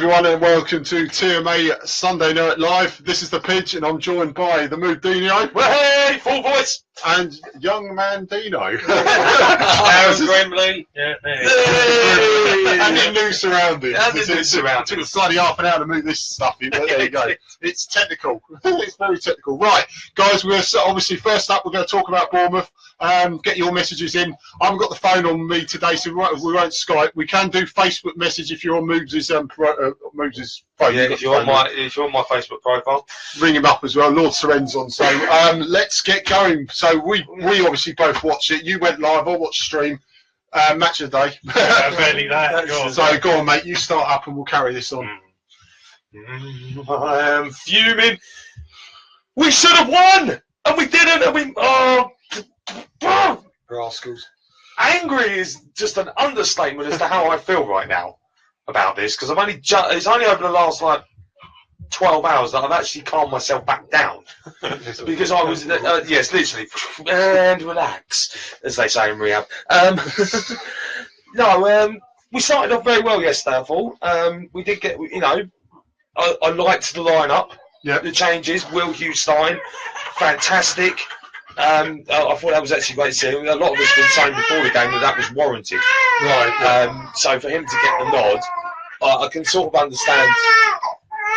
everyone, and welcome to TMA Sunday Night Live. This is the Pidge, and I'm joined by the Moobs and Deano. Hey, full voice! And young man Dino. Aaron Grimley. Yeah, And in new surroundings. It took us bloody half an hour to move this stuff in, but there you go. It's technical. It's very technical. Right, guys, we're obviously first up, we're going to talk about Bournemouth. Get your messages in. I haven't got the phone on me today, so we won't Skype. We can do Facebook message if you're on Moobs' phone. Yeah, if you're on my Facebook profile, ring him up as well. Lord Seren's on. So let's get going. So we obviously both watched it. You went live. I watched stream. Match of the day. Barely that. So go on, mate. You start up, and we'll carry this on. I am fuming. We should have won, and we didn't. And we Rascals. Angry is just an understatement as to how I feel right now about this, because it's only over the last 12 hours that I've actually calmed myself back down, because I was yes, literally, and relax, as they say in rehab. We started off very well yesterday. I thought we did get, I liked the lineup. Yeah, the changes. Will Hughes Stein, fantastic. I thought that was actually great to see. A lot of us have been saying before the game that was warranted. Right. So for him to get the nod, I can sort of understand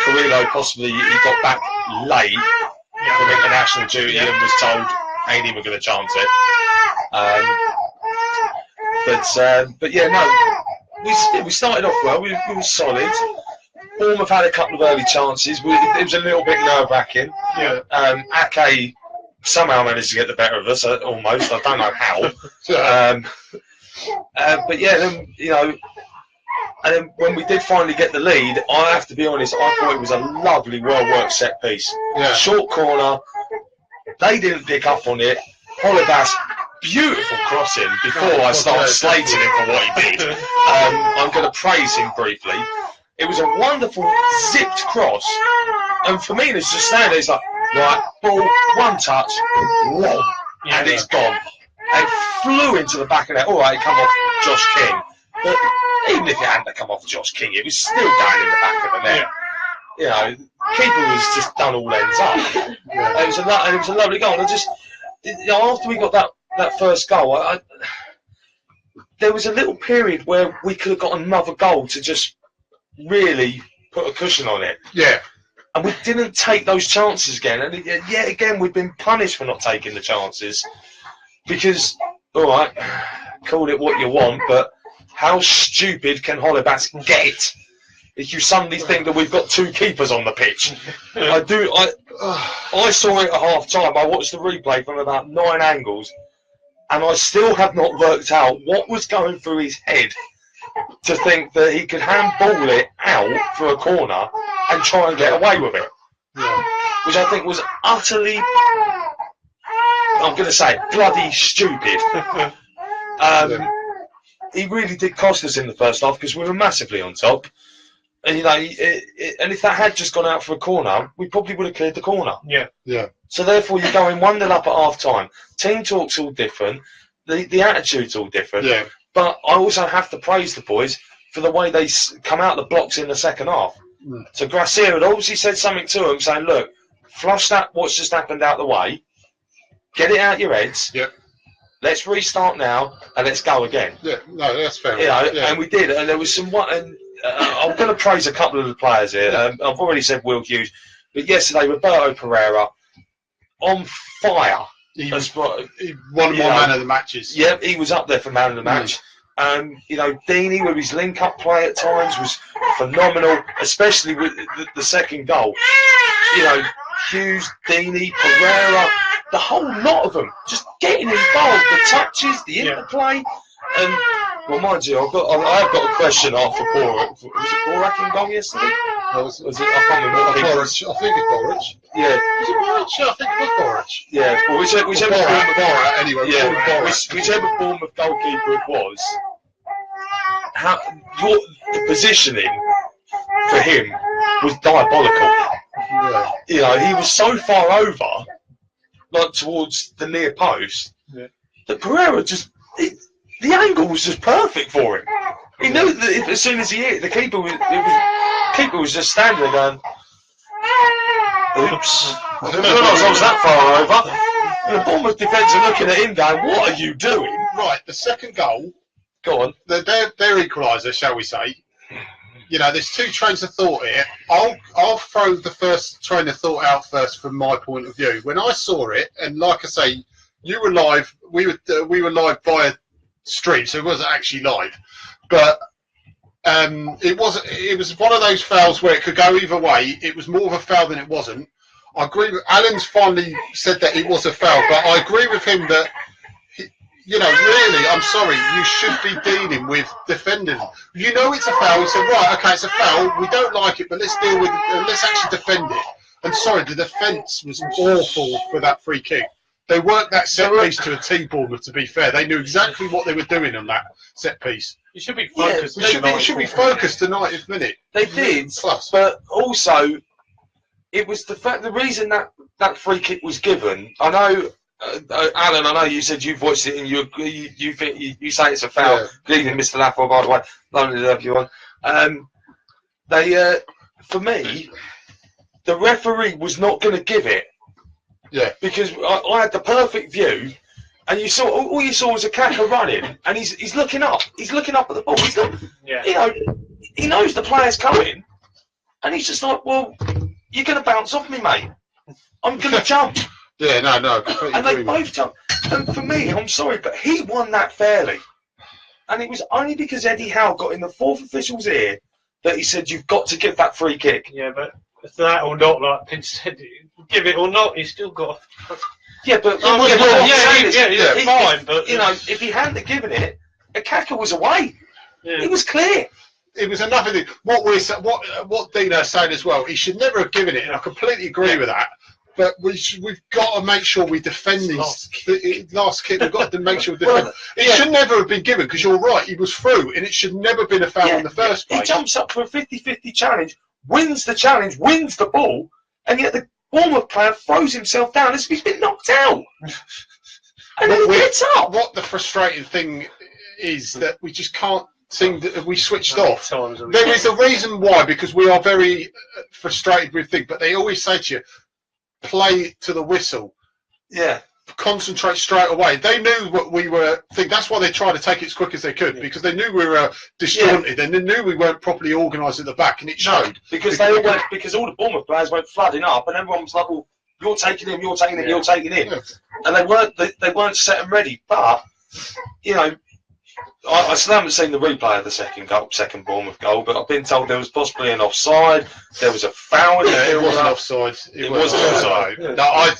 Carrillo possibly he got back late from international duty and was told ain't even going to chance it. But yeah, no, we started off well. We were solid. Bournemouth had a couple of early chances. It was a little bit nerve-wracking. Yeah. Ake somehow managed to get the better of us, almost. I don't know how. But yeah, then, and then when we did finally get the lead, I have to be honest, I thought it was a lovely, well-worked set piece. Yeah. Short corner, they didn't pick up on it. Holibas, beautiful crossing before I start slating him for what he did. I'm going to praise him briefly. It was a wonderful zipped cross, and Firmino's just standing there, he's like, right, ball, one touch, whoa, and it's gone. And it flew into the back of that. All right, it come off Josh King, but even if it hadn't come off Josh King, it was still going in the back of the net. Keeper was just done all ends up. It was a lovely goal. And after we got that first goal, there was a little period where we could have got another goal to just really put a cushion on it. Yeah. And we didn't take those chances again. And yet again, we've been punished for not taking the chances. Because, all right, call it what you want, but how stupid can Holibas get if you suddenly think that we've got two keepers on the pitch? I saw it at half-time. I watched the replay from about 9 angles, and I still have not worked out what was going through his head to think that he could handball it out for a corner and try and get away with it. Yeah. Which I think was utterly, I'm going to say, bloody stupid. He really did cost us in the first half because we were massively on top. And, and if that had just gone out for a corner, we probably would have cleared the corner. Yeah. So therefore, you're going 1-0 up at half-time. Team talk's all different. The attitude's all different. Yeah. But I also have to praise the boys for the way they come out the blocks in the second half. So Gracia had obviously said something to them, saying, look, flush that what's just happened out the way, get it out your heads, let's restart now, and let's go again. Yeah, no, that's fair. And we did, and there was some... I'm going to praise a couple of the players here. I've already said Will Hughes, but yesterday, Roberto Pereira, on fire. He was one of my man of the matches. Yeah, he was up there for man of the match. Deany, with his link-up play at times, was phenomenal, especially with the second goal. Hughes, Deany, Pereira, the whole lot of them, just getting involved. The touches, the interplay. And, well, mind you, I've got a question after Borak. Was it Borak in goal yesterday? Was it? I can't remember. Borak. I think it's Borak. Yeah. Was it Borak? I think it was Borak. Yeah. Well, whichever Borak, anyway. Yeah. Whichever Bournemouth goalkeeper it was, the positioning for him was diabolical. Yeah. He was so far over, towards the near post, that Pereira just... the angle was just perfect for him. He knew that as soon as he hit, the keeper was just standing there going, oops. I didn't realise I was that far over. And the Bournemouth defence are looking at him going, what are you doing? Right, the second goal, Go on. their equaliser, shall we say. You know, there's two trains of thought here. I'll throw the first train of thought out first from my point of view. When I saw it, and like I say, you were live, we were live via stream, so it wasn't actually live. But it was one of those fouls where it could go either way. It was more of a foul than it wasn't. I agree with Alan's finally said that it was a foul, but I agree with him that you know, really, I'm sorry, you should be dealing with defending. You know it's a foul. You said, right, okay, it's a foul. We don't like it, but let's deal with it. Let's actually defend it. And sorry, the defence was awful for that free kick. They worked that set piece to a T, Bournemouth, to be fair. They knew exactly what they were doing on that set piece. You should be focused. We should be focused to 90th minute. They did, Plus. but also, it was the reason that free kick was given. I know, Alan, I know you said you've watched it and you say it's a foul. Yeah. Good evening, Mr. Lafford, by the way. Lovely to have you on. For me, the referee was not going to give it. Yeah. Because I had the perfect view, and all you saw was a Kaka running, and he's looking up. He's looking up at the ball. He's not, you know, he knows the player's coming, and he's just like, well, you're going to bounce off me, mate. I'm going to jump. Yeah, no. And they both jumped. And for me, I'm sorry, but he won that fairly. And it was only because Eddie Howe got in the fourth official's ear that he said, you've got to give that free kick. Yeah, but if that or not, like Pidge said, give it or not, he's still got. Yeah, but fine. But you know, if he hadn't given it, Akaka was away. Yeah. It was clear. It was another thing. What Dino's saying as well, he should never have given it, and I completely agree with that. But we've got to make sure we defend these last kick. We've got to make sure we defend. It should never have been given, because you're right, he was through, and it should never have been a foul in the first place. He jumps up for a 50-50 challenge, wins the challenge, wins the ball, and yet the Bournemouth player throws himself down as if he's been knocked out. And then he gets up. What the frustrating thing is that we just can't seem that we switched off. There is a reason why, because we are very frustrated with things, but they always say to you, play to the whistle. Yeah. Concentrate straight away. They knew what we were thinking. That's why they tried to take it as quick as they could, because they knew we were disjointed, and they knew we weren't properly organised at the back, and it showed. Because all the Bournemouth players went flooding up, and everyone was like, well, you're taking him, you're taking him, you're taking him. Yeah. And they weren't set and ready. But, you know, I still haven't seen the replay of the second Bournemouth goal, but I've been told there was possibly an offside, there was a foul. Yeah, it wasn't offside. It wasn't offside.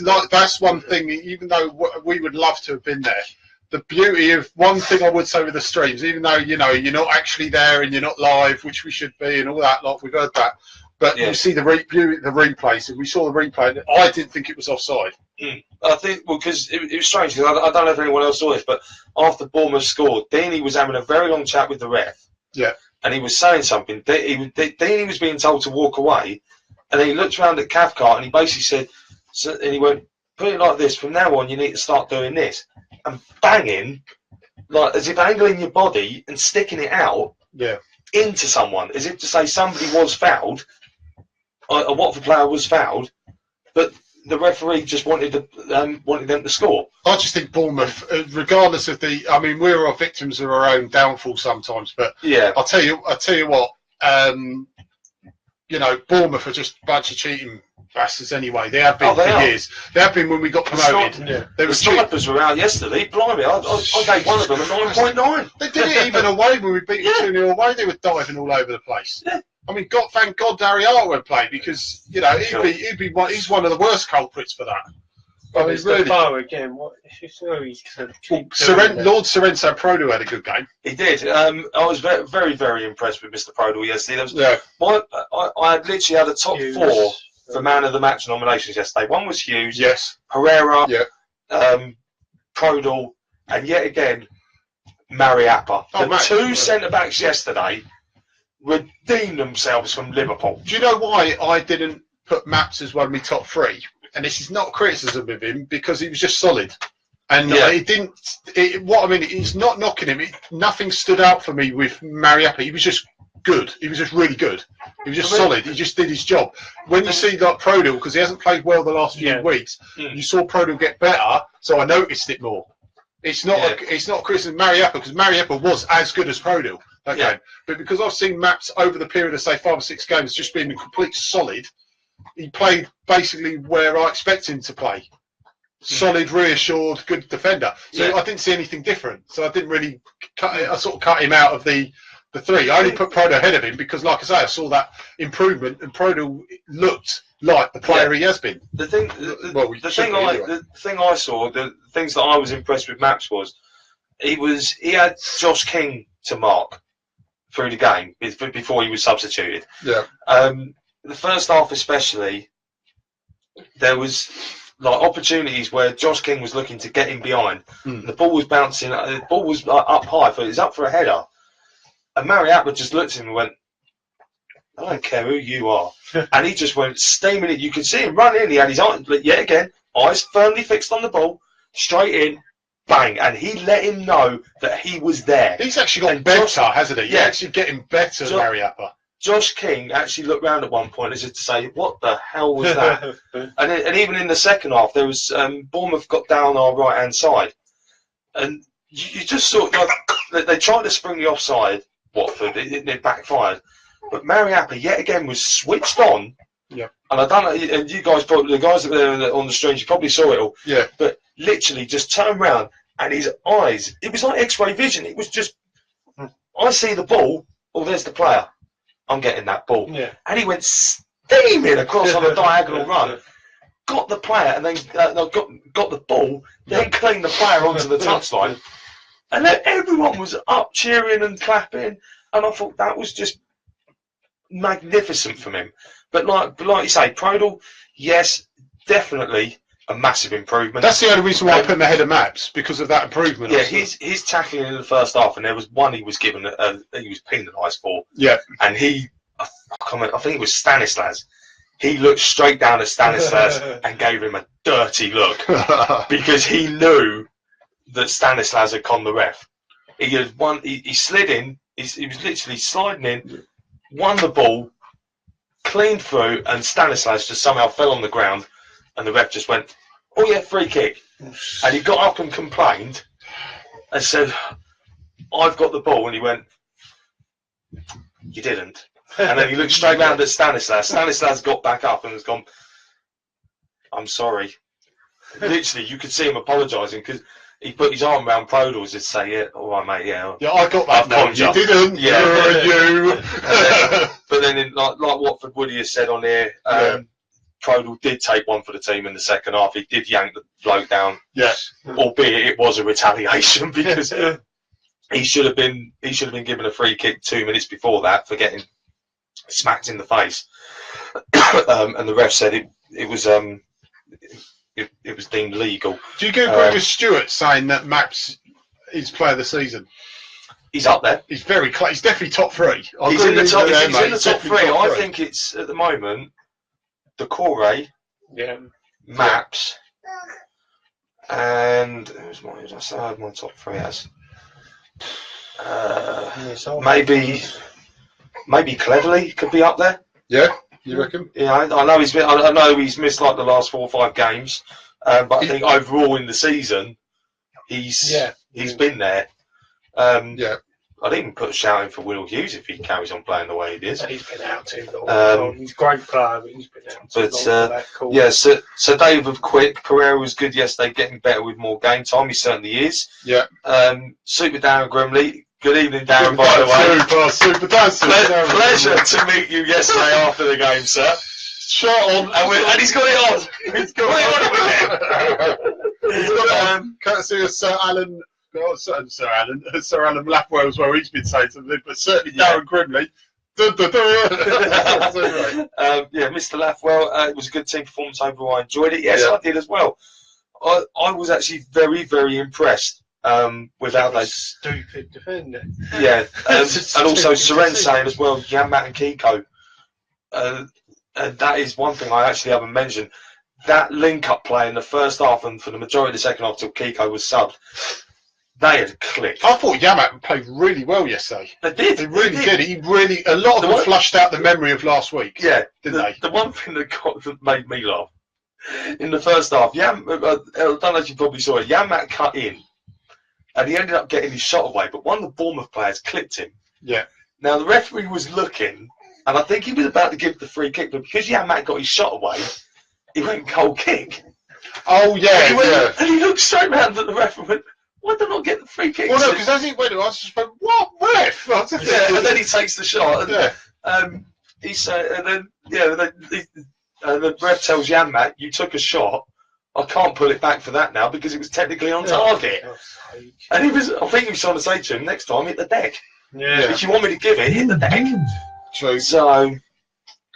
No, that's one thing, even though we would love to have been there. The beauty of one thing I would say with the streams, even though, you know, you're not actually there and you're not live, which we should be, and all that lot, we've heard that. But you see the replays, and we saw the replay, and I didn't think it was offside. I think, well, because it was strange, because I don't know if anyone else saw this, but after Bournemouth scored, Deany was having a very long chat with the ref. Yeah. And he was saying something. Deany was being told to walk away, and then he looked around at Cathcart, and he basically said, and he went, put it like this, from now on you need to start doing this. And banging, like as if angling your body and sticking it out into someone, as if to say somebody was fouled, a Watford player was fouled, but the referee just wanted them to score. I just think Bournemouth, regardless of I mean, we're our victims of our own downfall sometimes, but I'll tell you what, you know, Bournemouth are just a bunch of cheating bastards anyway. They have been for years. They have been when we got promoted. The snipers were out yesterday. Blimey, I gave one of them a 9.9. They did it even away when we beat them 2-0 away. They were diving all over the place. Yeah. I mean, thank God Dariato won't play, because, you know, he's one of the worst culprits for that. I mean, really. Again, Lord Sorrento Prodal had a good game. He did. I was very, very impressed with Mr. Prodal yesterday. I had literally had a top four for man of the match nominations yesterday. One was Hughes, Herrera, Prodal, and yet again, Mariappa. The two centre-backs yesterday redeemed themselves from Liverpool. Do you know why I didn't put Maps as one of my top three? And this is not criticism of him, because he was just solid. And it didn't. What I mean, it's not knocking him. Nothing stood out for me with Mariappa. He was just good. He was just really good. He was just solid. He just did his job. When you see like Prodil, because he hasn't played well the last few weeks, you saw Prodil get better, so I noticed it more. It's not. It's not criticism of Mariappa, because Mariappa was as good as Prodil that game. But because I've seen Maps over the period of say 5 or 6 games just being a complete solid, he played basically where I expect him to play. Solid, reassured, good defender. So I didn't see anything different. So I didn't really I sort of cut him out of the 3. I only put Prodil ahead of him because, like I say, I saw that improvement, and Prodil looked like the player he has been. The thing I saw, the things that I was impressed with Max was he had Josh King to mark through the game before he was substituted. Yeah. The first half especially, there was like opportunities where Josh King was looking to get in behind. The ball was bouncing. The ball was up high. It was up for a header. And Mariappa just looked at him and went, "I don't care who you are." And he just went steaming it. You could see him run in. He had his eyes, yet again, eyes firmly fixed on the ball, straight in, bang. And he let him know that he was there. He's actually gotten better, hasn't he? Yeah, actually getting better, Mariappa. Josh King actually looked round at one point as if to say, "What the hell was that?" and even in the second half, there was Bournemouth got down our right hand side, and you just saw they tried to spring the offside. Watford, it backfired, but Mariappa yet again was switched on. Yeah. And I don't know, and you guys probably, the guys that were on the stream, you probably saw it all. Yeah. But literally just turned round and his eyes, it was like X-ray vision. It was just, I see the ball. Oh, there's the player. I'm getting that ball. Yeah. And he went steaming across on a diagonal run, got the player, and then got the ball, then cleaned the player onto the touchline. And then everyone was up cheering and clapping. And I thought that was just magnificent from him. But like you say, Prodil, yes, definitely a massive improvement. That's the only reason why I put him ahead of Maps, because of that improvement. Yeah, his tackling in the first half, and there was one he was given, he was penalised for. Yeah. And I think it was Stanislas. He looked straight down at Stanislas and gave him a dirty look because he knew that Stanislas had conned the ref. He slid in, he was literally sliding in, won the ball, cleaned through, and Stanislas just somehow fell on the ground, and the ref just went, "Oh yeah, free kick." And he got up and complained and said, "I've got the ball," and he went, "You didn't." And then he looked straight round at Stanislas. Stanislas got back up and has gone, "I'm sorry." Literally, you could see him apologising because he put his arm around Prodil to say, "Yeah, all right, mate, yeah." Yeah, I got that. No, you didn't. Yeah, you. But then, like Watford Woody has said on here, Prodil did take one for the team in the second half. He did yank the bloke down. Yeah. Albeit it was a retaliation because he should have been given a free kick 2 minutes before that for getting smacked in the face. And the ref said it was deemed legal. Do you agree with Stuart saying that Maps is player of the season? He's up there. He's very close. He's definitely top 3. He's in the top. He's in the top 3. I think it's at the moment the Corey, Maps, and who's I had my top 3 as maybe Cleverly could be up there. Yeah, you reckon? Yeah, I know he's been. I know he's missed like the last 4 or 5 games, but I think overall in the season, he's been there. I'd even put a shout in for Will Hughes if he carries on playing the way he is. He's been out too long. He's a great player, but he's been out too long. So Dave of Quick, Pereira was good yesterday, getting better with more game time. He certainly is. Yeah. Super Darren Grimley. Good evening, Darren, by the way. Super Dan. Pleasure to meet you yesterday after the game, sir. Shirt on. And he's got it on. He's got it on. He's got it on. Courtesy of Sir Alan Lathwell as well. He's been saying something, but certainly Darren Grimley. Mr. Lathwell, it was a good team performance overall. I enjoyed it. Yes, I did as well. I was actually very, very impressed with how they stupid defender. Yeah, and also Seren saying as well, Jan Matt and Kiko. And that is one thing I actually haven't mentioned. that link-up play in the first half and for the majority of the second half till Kiko was subbed, they had clicked. I thought Yamak played really well yesterday. They did. They really did. A lot of them flushed out the memory of last week. Yeah, didn't they? The one thing that made me laugh in the first half, I don't know if you probably saw it. Yamak cut in, and he ended up getting his shot away. But one of the Bournemouth players clipped him. Yeah. Now the referee was looking, and I think he was about to give the free kick, but because Yamak got his shot away, he went cold kick. Oh yeah, and he looked straight round at the ref and went, "Why did I not get the free kick?" Well, no, because as he went, I was just like, "What ref?" Yeah, and then he takes the shot. And, he said, and then the ref tells Yamak, "You took a shot. I can't pull it back for that now because it was technically on target." And he was, I think he was trying to say to him, "Next time, hit the deck. If you want me to give it, hit the deck." True. So,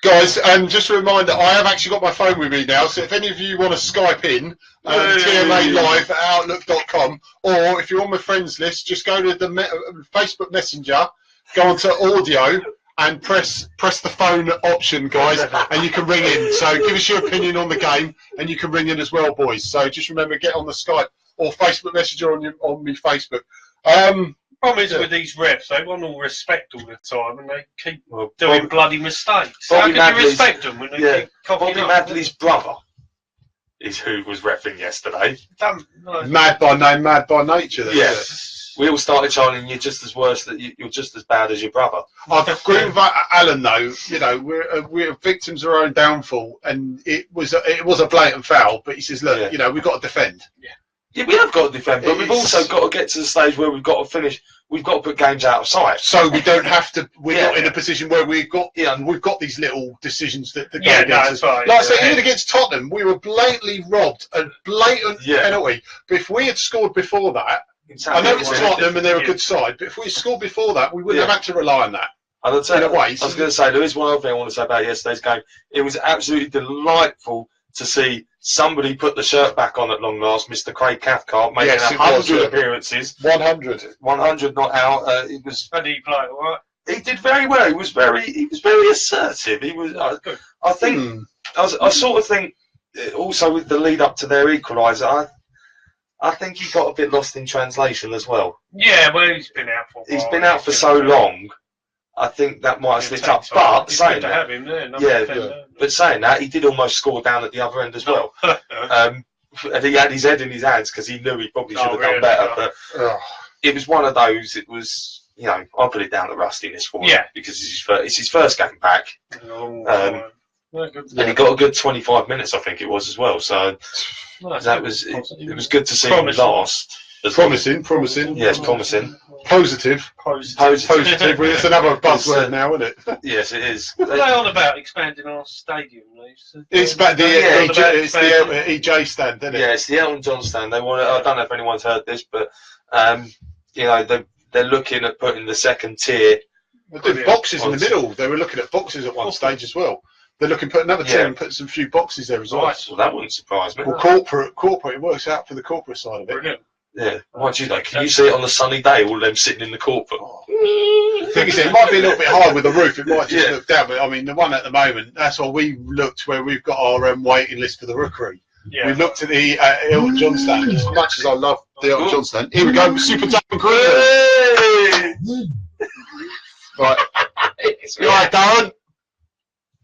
guys, just a reminder, I have actually got my phone with me now, so if any of you want to Skype in, TMA live at outlook.com, or if you're on my friends list, just go to the Facebook Messenger, go onto audio, and press the phone option, guys, and you can ring in. So give us your opinion on the game, and you can ring in as well, boys. So just remember, get on the Skype or Facebook Messenger on me Facebook. Problem is with these refs, they want all respect all the time, and they keep doing bloody mistakes. How can you respect them when they keep copying up? Bobby Madley's brother is who was reffing yesterday. Mad by name, mad by nature. Then, yeah. We all started shouting, "You're just as worse. That you're just as bad as your brother." I agree with Alan though. You know, we're victims of our own downfall, and it was a blatant foul. But he says, "Look, you know, we've got to defend." Yeah, we have got to defend, but we've also got to get to the stage where we've got to finish. We've got to put games out of sight, so we don't have to. We're not in a position where we've got these little decisions that go against us. Right. Like I say, even against Tottenham, we were blatantly robbed, a blatant penalty. But if we had scored before that, I know it's Tottenham and they're a good side, but if we scored before that, we wouldn't have had to rely on that. I was going to say, there is one other thing I want to say about yesterday's game. It was absolutely delightful to see somebody put the shirt back on at long last. Mr. Craig Cathcart making 100 appearances. 100 not out. It was. How did he play? All right. He did very well. He was very assertive. He was. I think. I sort of think. Also, with the lead up to their equaliser, I think he got a bit lost in translation as well. Yeah, well, he's been out for a while. He's been out for so long. I think that might have slipped up. But saying that, but saying that, he did almost score down at the other end as well. And he had his head in his hands because he knew he probably should have done better. But it was one of those. It was, you know, I put it down to rustiness for him because it's his first game back. And he got a good 25 minutes, I think it was as well. So that was it was good to see him last. Promising. Yes, promising. Positive. It's another buzzword now, isn't it? Yes, it is. What are they on about expanding our stadium? It's about the EJ stand, isn't it? Yeah, it's the Elton John stand. They want. I don't know if anyone's heard this, but you know, they're looking at putting the second tier. They're doing boxes in the middle. They were looking at boxes at one stage as well. They're looking to put another tier and put some few boxes there as well. Right, well, that wouldn't surprise me. Well, corporate, it works out for the corporate side of it. Brilliant. Yeah, mind you though, can you see it on a sunny day, all of them sitting in the corporate? The thing is, it might be a little bit high with the roof, it might just look down, but I mean, the one at the moment, that's why we looked where we've got our waiting list for the Rookery. Yeah. We looked at the Elton John stand, as much as I love the Elton John stand. Here we go, Super Darren Green. Right. Right, Darren.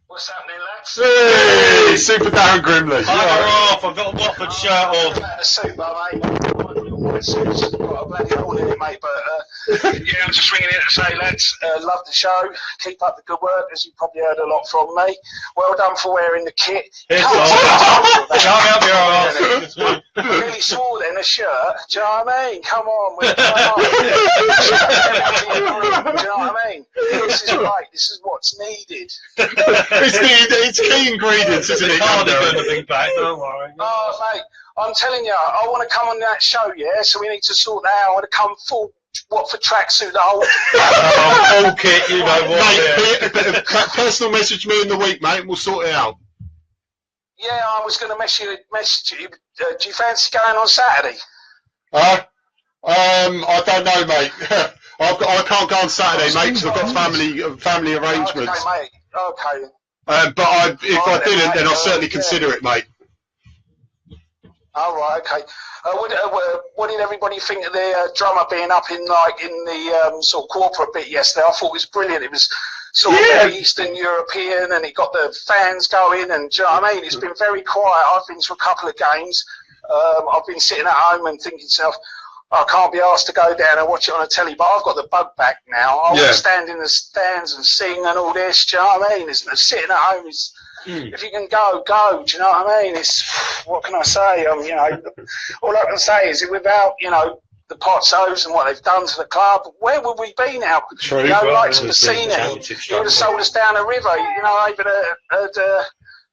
What's happening, lads? Hey, Super Darren Grimley. Off, I've got a Watford shirt on. A suit, mate. Got a bloody hole in it, mate. But yeah, I'm just ringing in to say, lads, love the show. Keep up the good work, as you probably heard a lot from me. Well done for wearing the kit. I really swore then, a shirt. Do you know what I mean? Come on, do you know what I mean? This is right. This is what's needed. It's key ingredients, isn't it? Don't worry. Oh, mate, I'm telling you, I want to come on that show, yeah? So we need to sort that out. I want to come full Watford tracksuit, the whole full kit, you know what. Mate, personal message me in the week, mate, and we'll sort it out. Yeah, I was going to message you. Do you fancy going on Saturday? I don't know, mate. I can't go on Saturday, mate, because I've got family arrangements. Okay, mate. Okay. But if I didn't, then I'll certainly consider it, mate. Oh, right, okay. What did everybody think of the drummer being up in the sort of corporate bit yesterday? I thought it was brilliant. It was sort of very Eastern European, and it got the fans going. And do you know what I mean? It's been very quiet. I've been to a couple of games. I've been sitting at home and thinking to myself, I can't be asked to go down and watch it on a telly, but I've got the bug back now. I want to stand in the stands and sing and all this. Do you know what I mean? It's sitting at home is. If you can go. Do you know what I mean? It's what can I say? You know, all I can say is that without the Pozzos and what they've done to the club, where would we be now? True. You know, like Bassini, he would have sold us down a river. You know, I even heard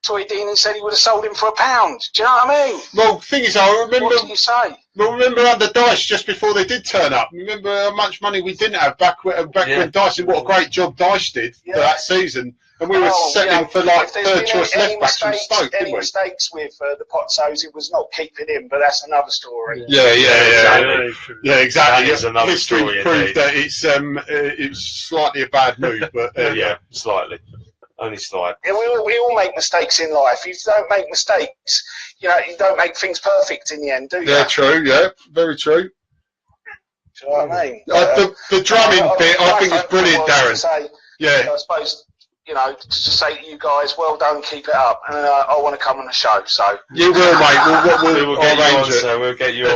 Troy Deeney said he would have sold him for £1. Do you know what I mean? Well, thing is, I remember. What did you say? Well, remember at the Dice just before they did turn up. Remember how much money we didn't have back when Dice, and what a great job Dice did for that season. And we were settling for like third choice left backs from Stoke, didn't we? Mistakes with the Pozzos, it was not keeping him, but that's another story. Yeah, exactly. That is another History story, proved that it's slightly a bad move, but slightly. Only slight. Yeah, we all make mistakes in life. If you don't make mistakes, you don't make things perfect in the end, do you? Yeah, true. Yeah, very true. Do you know what I mean? The drumming bit, I think, is brilliant, Darren. I suppose, to just say to you guys, well done, keep it up, and I want to come on the show. So you will, mate. We'll get you on, it. so we'll get you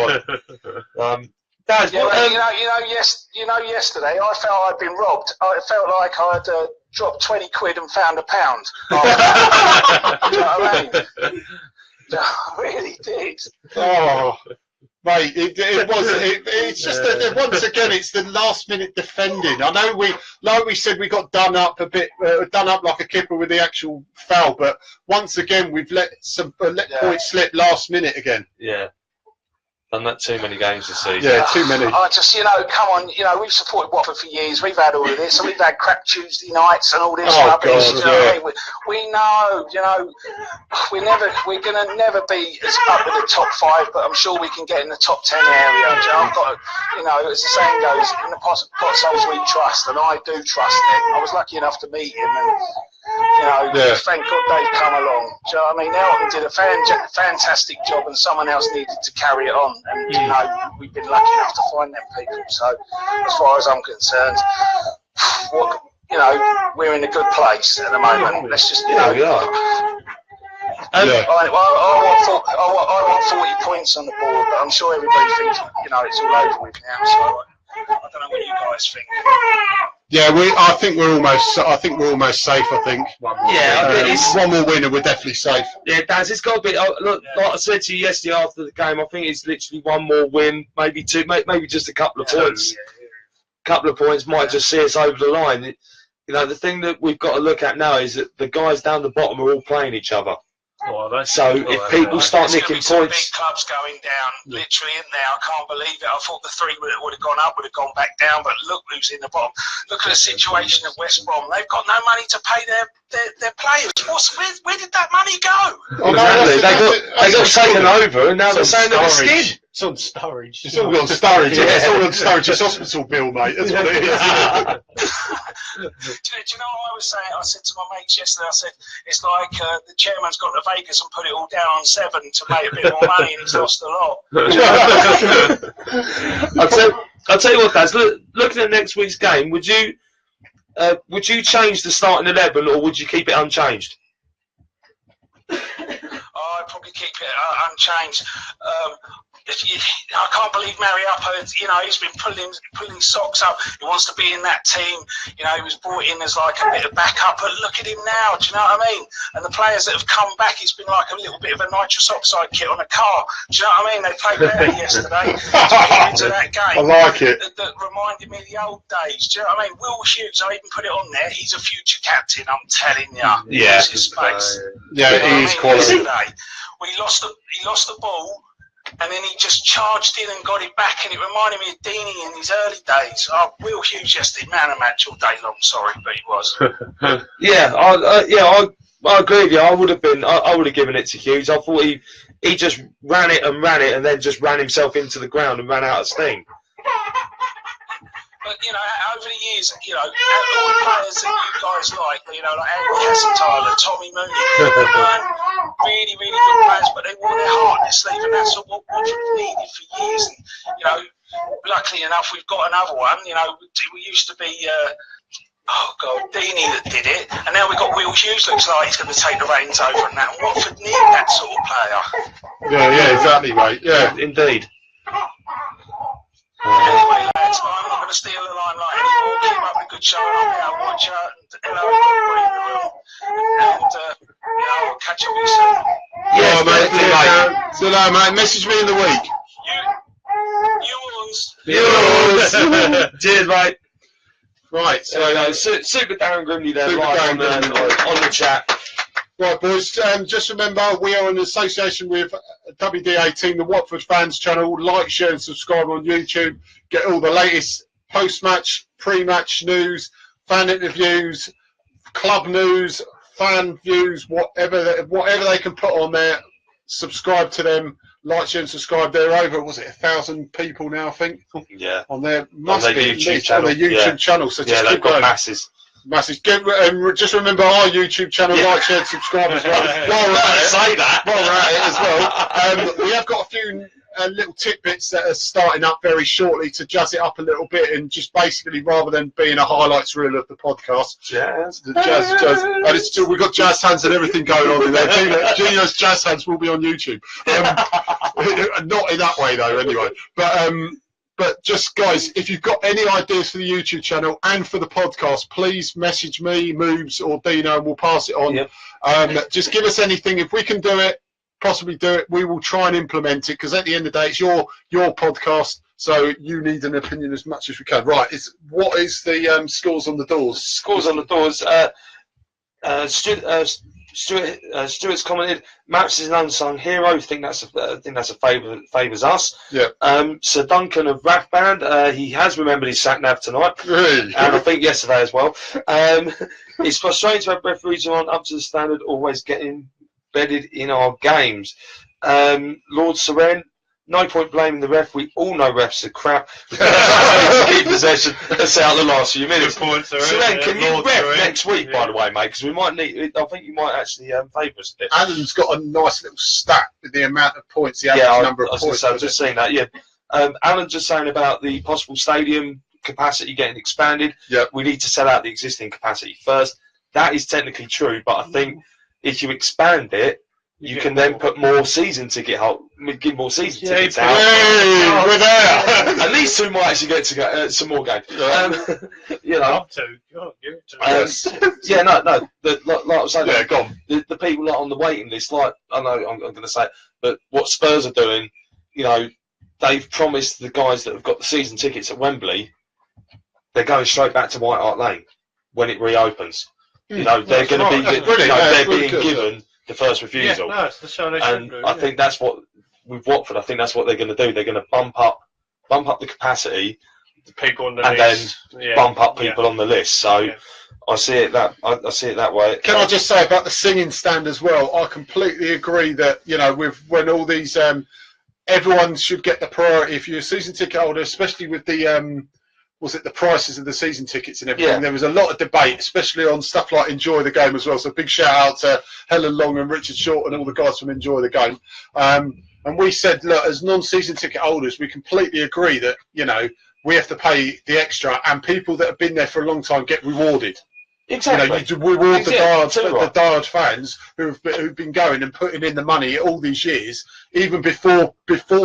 on. Dad, yesterday I felt I'd been robbed. I felt like I'd dropped 20 quid and found £1. Do you know what I mean? I really did. Oh, mate, it's just that once again, it's the last minute defending. I know we said we got done up a bit, done up like a kipper with the actual foul, but once again we've let points slip last minute again. Yeah. Done that too many games this season. Yeah, too many. I just, come on, we've supported Watford for years. We've had all of this, and we've had crap Tuesday nights and all this rubbish. God, we know, we're going to never be as up with the top 5, but I'm sure we can get in the top 10 area. I've got, as the saying goes, in the Pozzos we trust, and I do trust them. I was lucky enough to meet him, and thank God they've come along. Do you know what I mean? Elton did a fantastic job, and someone else needed to carry it on. And we've been lucky enough to find them people. So, as far as I'm concerned, we're in a good place at the moment. Let's just, I want 40 points on the board, but I'm sure everybody thinks, it's all over with now. So I don't know what you guys think. Yeah, I think we're almost safe. I think. One more winner, we're definitely safe. Yeah, Daz, it's got to be. Look, like I said to you yesterday after the game, I think it's literally one more win, maybe two, maybe just a couple of points. Couple of points might just see us over the line. The thing that we've got to look at now is that the guys down the bottom are all playing each other. So if people start nicking points, big clubs going down, literally in there. I can't believe it. I thought the 3 would have gone up, would have gone back down, but look who's in the bottom. Look at the situation of West Brom. They've got no money to pay their players. Where did that money go? Exactly. They got taken over, and now they're saying they're skid. It's on Sturridge. It's all on Sturridge. It's all on Sturridge's hospital bill, mate. That's what it is. Do you know what I was saying? I said to my mates yesterday, I said, it's like the chairman's got to Vegas and put it all down on 7 to make a bit more money, and he's lost a lot. I'll tell you what, Daz, looking at next week's game, would you change the starting 11, or would you keep it unchanged? I'd probably keep it unchanged. I can't believe Mariuppa, he's been pulling socks up. He wants to be in that team. He was brought in as like a bit of backup, but look at him now. Do you know what I mean? And the players that have come back, it's been like a little bit of a nitrous oxide kit on a car. Do you know what I mean? They played better yesterday into that game. I like it. That reminded me of the old days. Do you know what I mean? Will Hughes, I even put it on there. He's a future captain, I'm telling you. Yeah. His space. Yeah, he is quality. He lost the ball. And then he just charged in and got it back, and it reminded me of Deany in his early days. Will Hughes just did man a match all day long. Sorry, but he was. I agree with you. I would have given it to Hughes. I thought he just ran it, and then just ran himself into the ground and ran out of steam. But over the years, all the players that you guys like, like Andy Cassie-Tyler, Tommy Mooney, really, really good players, but they wore their heart on their sleeve, and that's what Watford needed for years. And, you know, luckily enough, we've got another one. You know, we used to be. Oh God, Deany that did it, and now we've got Will Hughes. Looks like he's going to take the reins over, and that. And Watford need that sort of player. Yeah, exactly, mate. Yeah, indeed. Anyway, lads, I'm not going to steal the limelight anymore. Keep up the good show, and I'll be out watch you. And hello, everybody in the room. And you know, I'll catch up with you soon. Yeah, mate. So, no, mate. Message me in the week. Yours. Cheers, mate. Right, so Super Darren Grimley there, live on the chat. Right, boys, just remember we are in association with WD18 The Watford Fans channel. Like, share and subscribe on YouTube. Get all the latest post-match, pre-match news, fan interviews, club news, fan views, whatever they can put on there. Subscribe to them. Like, share and subscribe. They're over, was it 1,000 people now, I think? Yeah. On their YouTube channel. On their YouTube channel. So just they've keep got going. masses. Just remember our YouTube channel, like, share, and subscribe as well. While we're at it as well. We have got a few little tidbits that are starting up very shortly to jazz it up a little bit, and just basically, rather than being a highlights reel of the podcast, the jazz. And it's still, we've got jazz hands and everything going on in there. Gino's jazz hands will be on YouTube. Not in that way though, anyway. But just, guys, if you've got any ideas for the YouTube channel and for the podcast, please message me, Moobs or Deano, and we'll pass it on. Yep. Just give us anything. If we can do it, possibly do it, we will try and implement it, because at the end of the day, it's your podcast, so you need an opinion as much as we can. Right, what is the scores on the doors? Scores on the doors. Stuart's commented, Maps is an unsung hero. I think that's a favours us. Yeah. Sir Duncan of Raff Band, he has remembered his sat nav tonight, really? And I think yesterday as well. It's frustrating to have referees who aren't up to the standard, always getting bedded in our games. Lord Seren, no point blaming the ref. We all know refs are crap. Keep possession. Let's out the last few minutes. Seren, can you ref next week, by the way, mate? Because we might need. I think you might actually favour us a bit. Alan's got a nice little stat with the amount of points, the average number of points. I've just seen that. Yeah. Alan just saying about the possible stadium capacity getting expanded. Yeah. We need to sell out the existing capacity first. That is technically true, but I think if you expand it, you can then put more season ticket give more season tickets out. Hey, we're there. At least two might actually get to go, some more games. You know. Up to. Yeah, no. Like I was saying, yeah, go on. The people that are on the waiting list, like I know I'm going to say, but what Spurs are doing, you know, they've promised the guys that have got the season tickets at Wembley, they're going straight back to White Hart Lane when it reopens. You know, they're going to be, they're being given the first refusal. Yeah, that's the show they and do, I think that's what with Watford. I think that's what they're going to do. They're going to bump up the capacity, the people on the and list, then bump up people on the list. So I see it that way. Can I just say about the singing stand as well? I completely agree that, you know, when all these everyone should get the priority. If you're a season ticket holder, especially with the the prices of the season tickets and everything. Yeah. There was a lot of debate, especially on stuff like Enjoy the Game as well. So big shout out to Helen Long and Richard Short and all the guys from Enjoy the Game. And we said, look, as non-season ticket holders, we completely agree that, you know, we have to pay the extra, and people that have been there for a long time get rewarded. Exactly. You know, you reward the diehard fans who've been going and putting in the money all these years, even before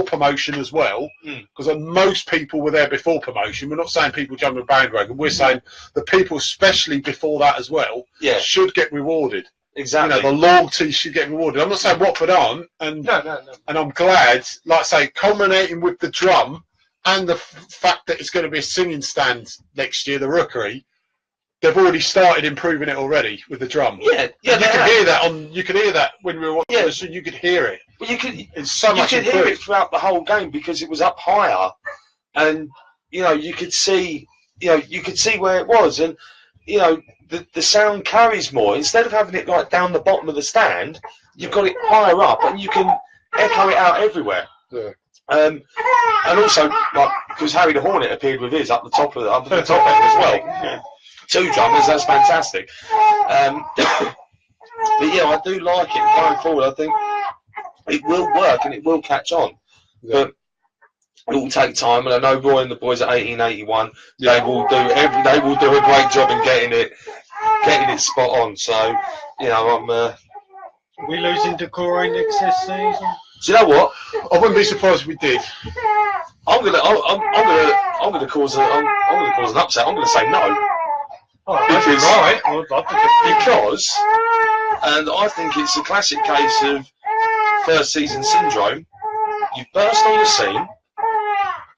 promotion as well. Because most people were there before promotion. We're not saying people jumping the bandwagon. We're saying the people, especially before that as well, should get rewarded. Exactly. You know, the loyalty should get rewarded. I'm not saying Watford aren't, and I'm glad, like I say, culminating with the drum and the fact that it's going to be a singing stand next year, the Rookery. They've already started improving it already with the drum. Yeah. You can hear that you could hear that when we were watching the show. You could hear it. Well, you could. It's so much you could hear it throughout the whole game because it was up higher, and you know you could see where it was, and you know the sound carries more. Instead of having it like down the bottom of the stand, you've got it higher up, and you can echo it out everywhere. Yeah. And also, like, because Harry the Hornet appeared with his up the top end as well. 2 drummers, that's fantastic. But yeah, I do like it going forward. I think it will work and it will catch on. Yeah. But it will take time, and I know Roy and the boys at 1881, Yeah. they will do a great job in getting it spot on. So, you know, Are we losing Decore next this season? do you know what? I wouldn't be surprised if we did. I'm gonna cause an upset. I'm gonna say no. Oh, Because- right. I'd love to Because, and I think it's a classic case of first season syndrome. You've burst on the scene.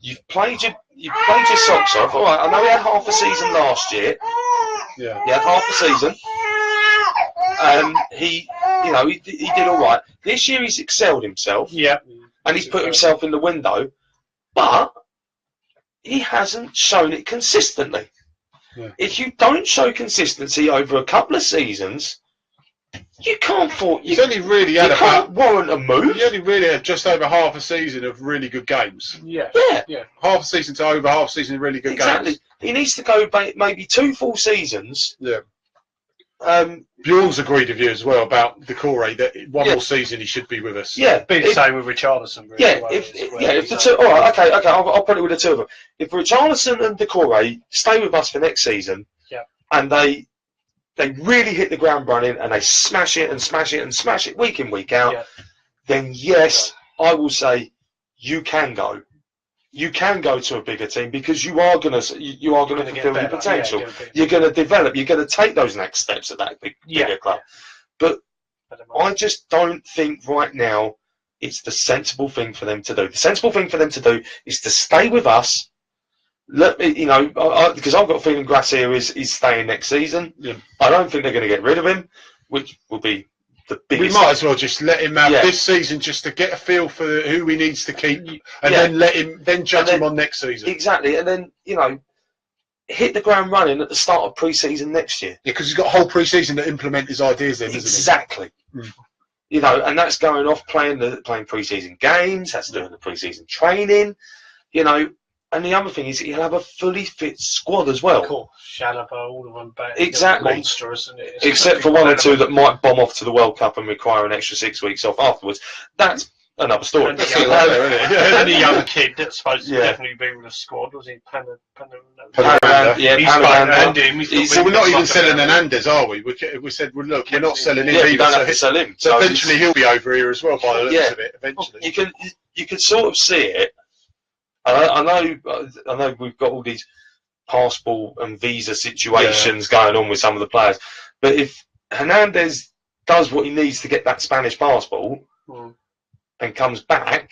You've played your socks off. All right, I know he had half a season last year. Yeah. He had half a season. He did all right. This year he's excelled himself. Yeah. And he's put himself in the window, but he hasn't shown it consistently. Yeah. If you don't show consistency over a couple of seasons, you can't He's only really had warrant a move. He only really had just over half a season of really good games. Yeah. Yeah, Half a season to over half a season of really good exactly. games. He needs to go maybe 2 full seasons. Yeah. Bjorn's agreed with you as well about Decore that one more season he should be with us. Yeah, Be the same with Richarlison. Really, yeah, well, if the so. two, all right, okay, I'll put it with the two of them. If Richarlison and Decore stay with us for next season, and they really hit the ground running and they smash it and smash it and smash it week in week out, then yes, I will say you can go. You can go to a bigger team because you are gonna fulfil your potential. You're gonna develop. You're gonna take those next steps at that bigger club. But I just don't think right now it's the sensible thing for them to do. The sensible thing for them to do is to stay with us. Let me, because I've got a feeling Gracia is staying next season. Yeah. I don't think they're going to get rid of him, which will be the biggest. We might as well just let him have this season just to get a feel for who he needs to keep, and then judge him on next season. Exactly, and then hit the ground running at the start of pre-season next year. Yeah, because he's got a whole pre-season to implement his ideas in, isn't he? Exactly. And that's going off playing pre-season games. That's doing the pre-season training. And the other thing is he'll have a fully fit squad as well. Cool. Shalaba, all of them back. Exactly. Monstrous, isn't it? Except for one or two that might bomb off to the World Cup and require an extra 6 weeks off afterwards. That's another story. And the young kid that's supposed to definitely be with the squad, was he? So we're not even selling Hernandez, are we? We said, well, look, we're not selling him either. You don't have to sell him. So eventually he'll be over here as well by the looks of it. Eventually. You can sort of see it. I know we've got all these passport and visa situations going on with some of the players, but if Hernandez does what he needs to get that Spanish passport and comes back,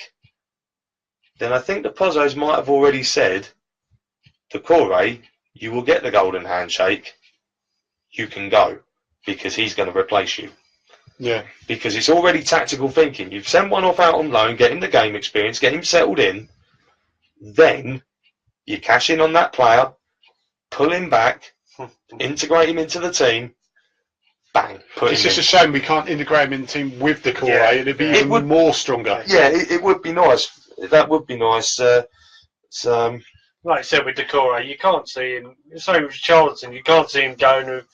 then I think the Pozzos might have already said, Decore, you will get the golden handshake, you can go, because he's going to replace you. Yeah. Because it's already tactical thinking. You've sent one off out on loan, get him the game experience, get him settled in, then you cash in on that player, pull him back, integrate him into the team, bang. It's just a shame we can't integrate him in the team with Decore. It'd be even more stronger. Yeah, it would be nice. That would be nice. Like I said with Decore, you can't see him. Same with Charlton, you can't see him going to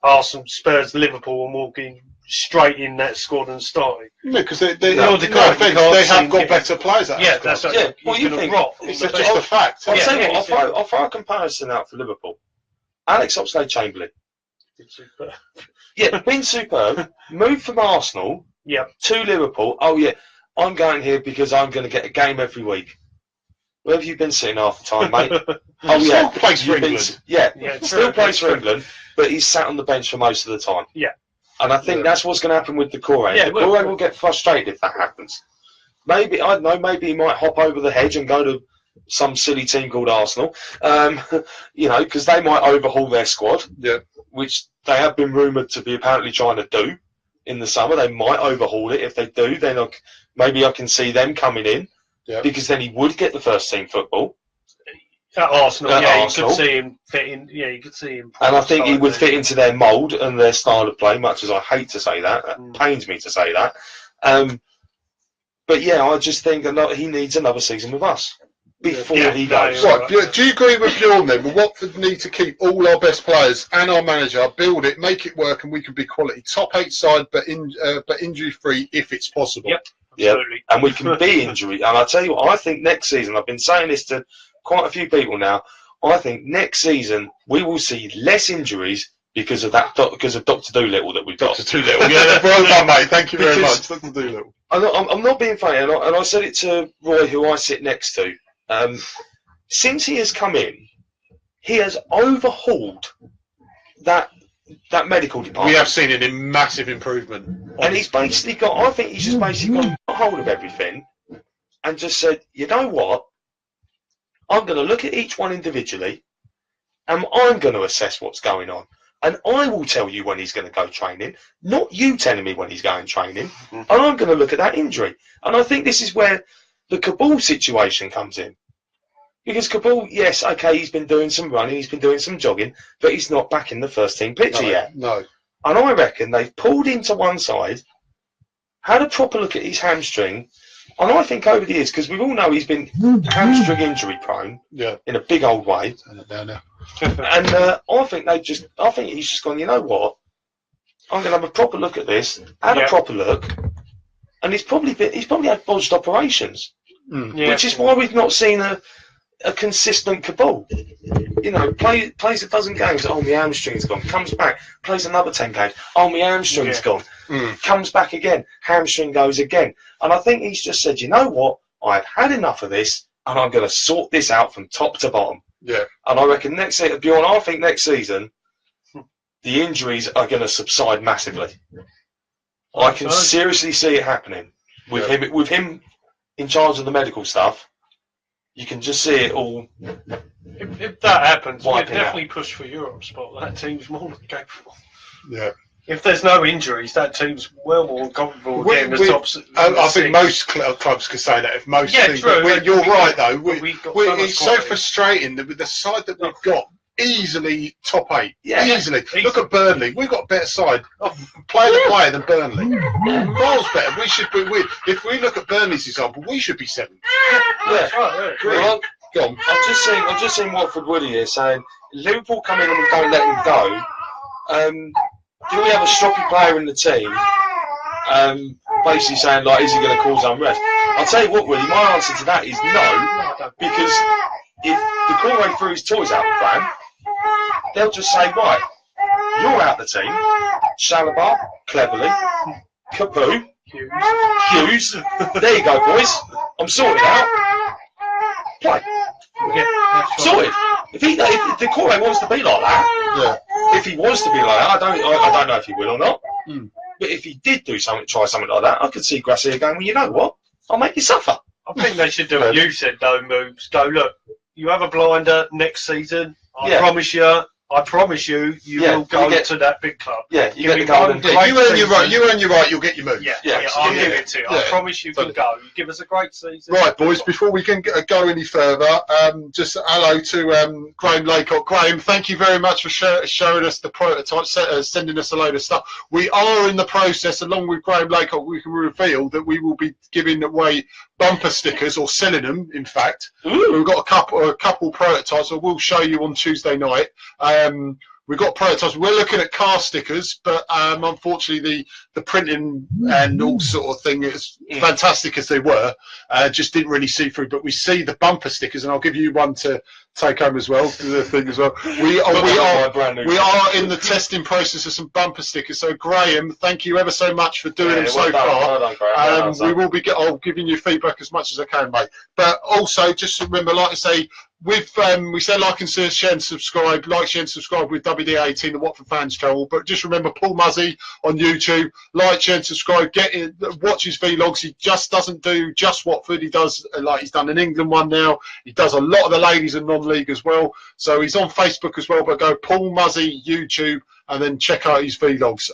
Arsenal, Spurs, Liverpool, and walking straight in that squad and starting. No, because they have got better players. That's right. Yeah, what you think? It's just a fact. I'll tell you what, I'll throw a comparison out for Liverpool. Alex Oxlade-Chamberlain. Been superb. Moved from Arsenal to Liverpool. Oh yeah, I'm going here because I'm going to get a game every week. Where have you been sitting half the time, mate? Oh yeah, still plays for England. Still plays for England, but he's sat on the bench for most of the time. Yeah. And I think that's what's going to happen with Decore. Decore will get frustrated if that happens. Maybe, I don't know, maybe he might hop over the hedge and go to some silly team called Arsenal, because they might overhaul their squad, which they have been rumoured to be apparently trying to do in the summer. They might overhaul it. If they do, then maybe I can see them coming in, because then he would get the first team football. At Arsenal, you could see him fit in. Yeah, you could see him. And I think he would fit into their mould and their style of play, much as I hate to say that. It pains me to say that. But yeah, I just think he needs another season with us. before Yeah, he no, goes. you're Right, do you agree with Bjorn then? Well, Watford need to keep all our best players and our manager, build it, make it work, and we can be quality top 8 side, but injury free if it's possible. Yep. Yeah, Absolutely. and we can be injury. And I tell you what, I think next season, I've been saying this to quite a few people now, I think next season we will see less injuries because of because of Dr. Doolittle that we've got. Dr. Doolittle, yeah, well done, mate. Thank you very much, Dr. Doolittle. I'm not being funny, and I said it to Roy, who I sit next to. Since he has come in, he has overhauled that medical department. We have seen it in massive improvement. And he's basically got, I think he's just basically got a hold of everything and just said, you know what? I'm going to look at each one individually and I'm going to assess what's going on. And I will tell you when he's going to go training, not you telling me when he's going training. And I'm going to look at that injury. And I think this is where the Kabul situation comes in. Because Kabul, yes, okay, he's been doing some running, he's been doing some jogging, but he's not back in the first team picture yet. No. And I reckon they've pulled him to one side, had a proper look at his hamstring, and I think over the years, because we all know he's been hamstring injury prone, in a big old way. And I think he's just gone, you know what? I'm going to have a proper look at this, a proper look, and he's probably had bodged operations, which is why we've not seen a consistent Kabul. You know, plays a dozen games, oh, my hamstring's gone, comes back, plays another 10 games, oh, my hamstring's gone, comes back again, hamstring goes again. And I think he's just said, you know what, I've had enough of this, and I'm going to sort this out from top to bottom. Yeah. And I reckon next season, Bjorn, I think next season, the injuries are going to subside massively. I can seriously see it happening. With him in charge of the medical stuff, you can just see it all. If that happens, we'll definitely push for Europe spot. That team's more than capable. Yeah. If there's no injuries, that team's well more comfortable getting the top. I think most clubs could say that. If most things, true. You're right though. It's so frustrating that with the side that we've got, easily top 8. Yeah, easily. Look at Burnley. We've got a better side, player than Burnley. Miles better. We should be. If we look at Burnley's example, we should be 7th. Well, go on. I've just seen Watford Woody here saying Liverpool come in and we don't let him go. Do we have a stroppy player in the team? Basically saying like, is he going to cause unrest? I'll tell you what, Woody. My answer to that is no, because if the Corey threw his toys out the van, they'll just say, right, you're out the team. Shalabar, Cleverly, Capu, Hughes. There you go, boys. I'm sorted out. Play. Sorted. If the Corey wants to be like that, if he wants to be like that, I don't know if he will or not. But if he did try something like that, I could see Gracia going, well, you know what? I'll make you suffer. I think they should do what you said, though, Moobs. Go, look, you have a blinder next season. I promise you, you will go to that big club. Yeah, you get the golden. You earn your right. You'll get your move. I'll give it to you. I promise you can go. You give us a great season. Right, boys. Before we can go any further, just hello to Graham Laycock. Graham, thank you very much for showing us the prototype, sending us a load of stuff. We are in the process, along with Graham Laycock, we can reveal that we will be giving away bumper stickers, or selling them, in fact. We've got a couple prototypes I will show you on Tuesday night. We've got prototypes. We're looking at car stickers, but unfortunately the printing and all sort of thing is fantastic as they were, just didn't really see through. But we see the bumper stickers, and I'll give you one to take home as well. The thing as well. We are in the testing process of some bumper stickers. So Graham, thank you ever so much for doing them so far. We will be giving you feedback as much as I can, mate. But also just remember, like I say, we say like and share and subscribe, with WD18 the Watford Fans channel. But just remember, Paul Muzzy on YouTube, like, share and subscribe, watch his vlogs. He just doesn't do just Watford. He does, like, he's done an England one now. He does a lot of the ladies and non-league as well. So he's on Facebook as well. But go Paul Muzzy YouTube and then check out his vlogs.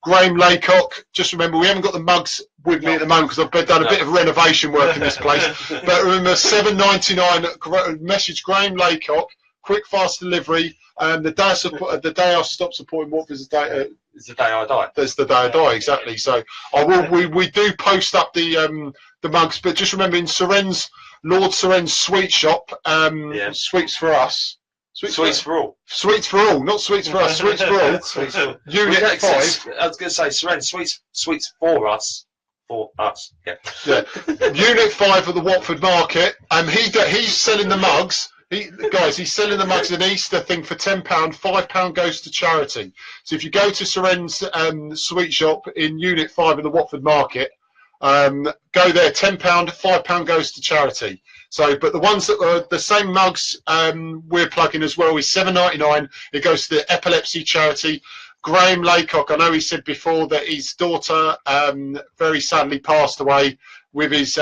Graham Laycock, just remember, we haven't got the mugs with me at the moment because I've done a bit of renovation work in this place. But remember, $7.99, message Graham Laycock, quick, fast delivery. The day I stop supporting Watford is the day I die. That's the day I die, exactly. So we do post up the mugs, but just remember, in Seren's Lord Seren's Sweet Shop, Sweets for Us. Sweets for all. Sweets for all, not sweets for us. Sweets for all. Sweets for all. Unit 5. I was going to say, Seren, sweets for us. For us, yeah. Unit 5 at the Watford Market. He's selling the mugs. He's selling the mugs, an Easter thing for £10. £5 goes to charity. So if you go to Seren's Sweet Shop in Unit 5 at the Watford Market, go there, £10, £5 goes to charity. So, but the ones that are the same mugs we're plugging as well is £7.99. It goes to the epilepsy charity. Graham Laycock, I know he said before that his daughter very sadly passed away with his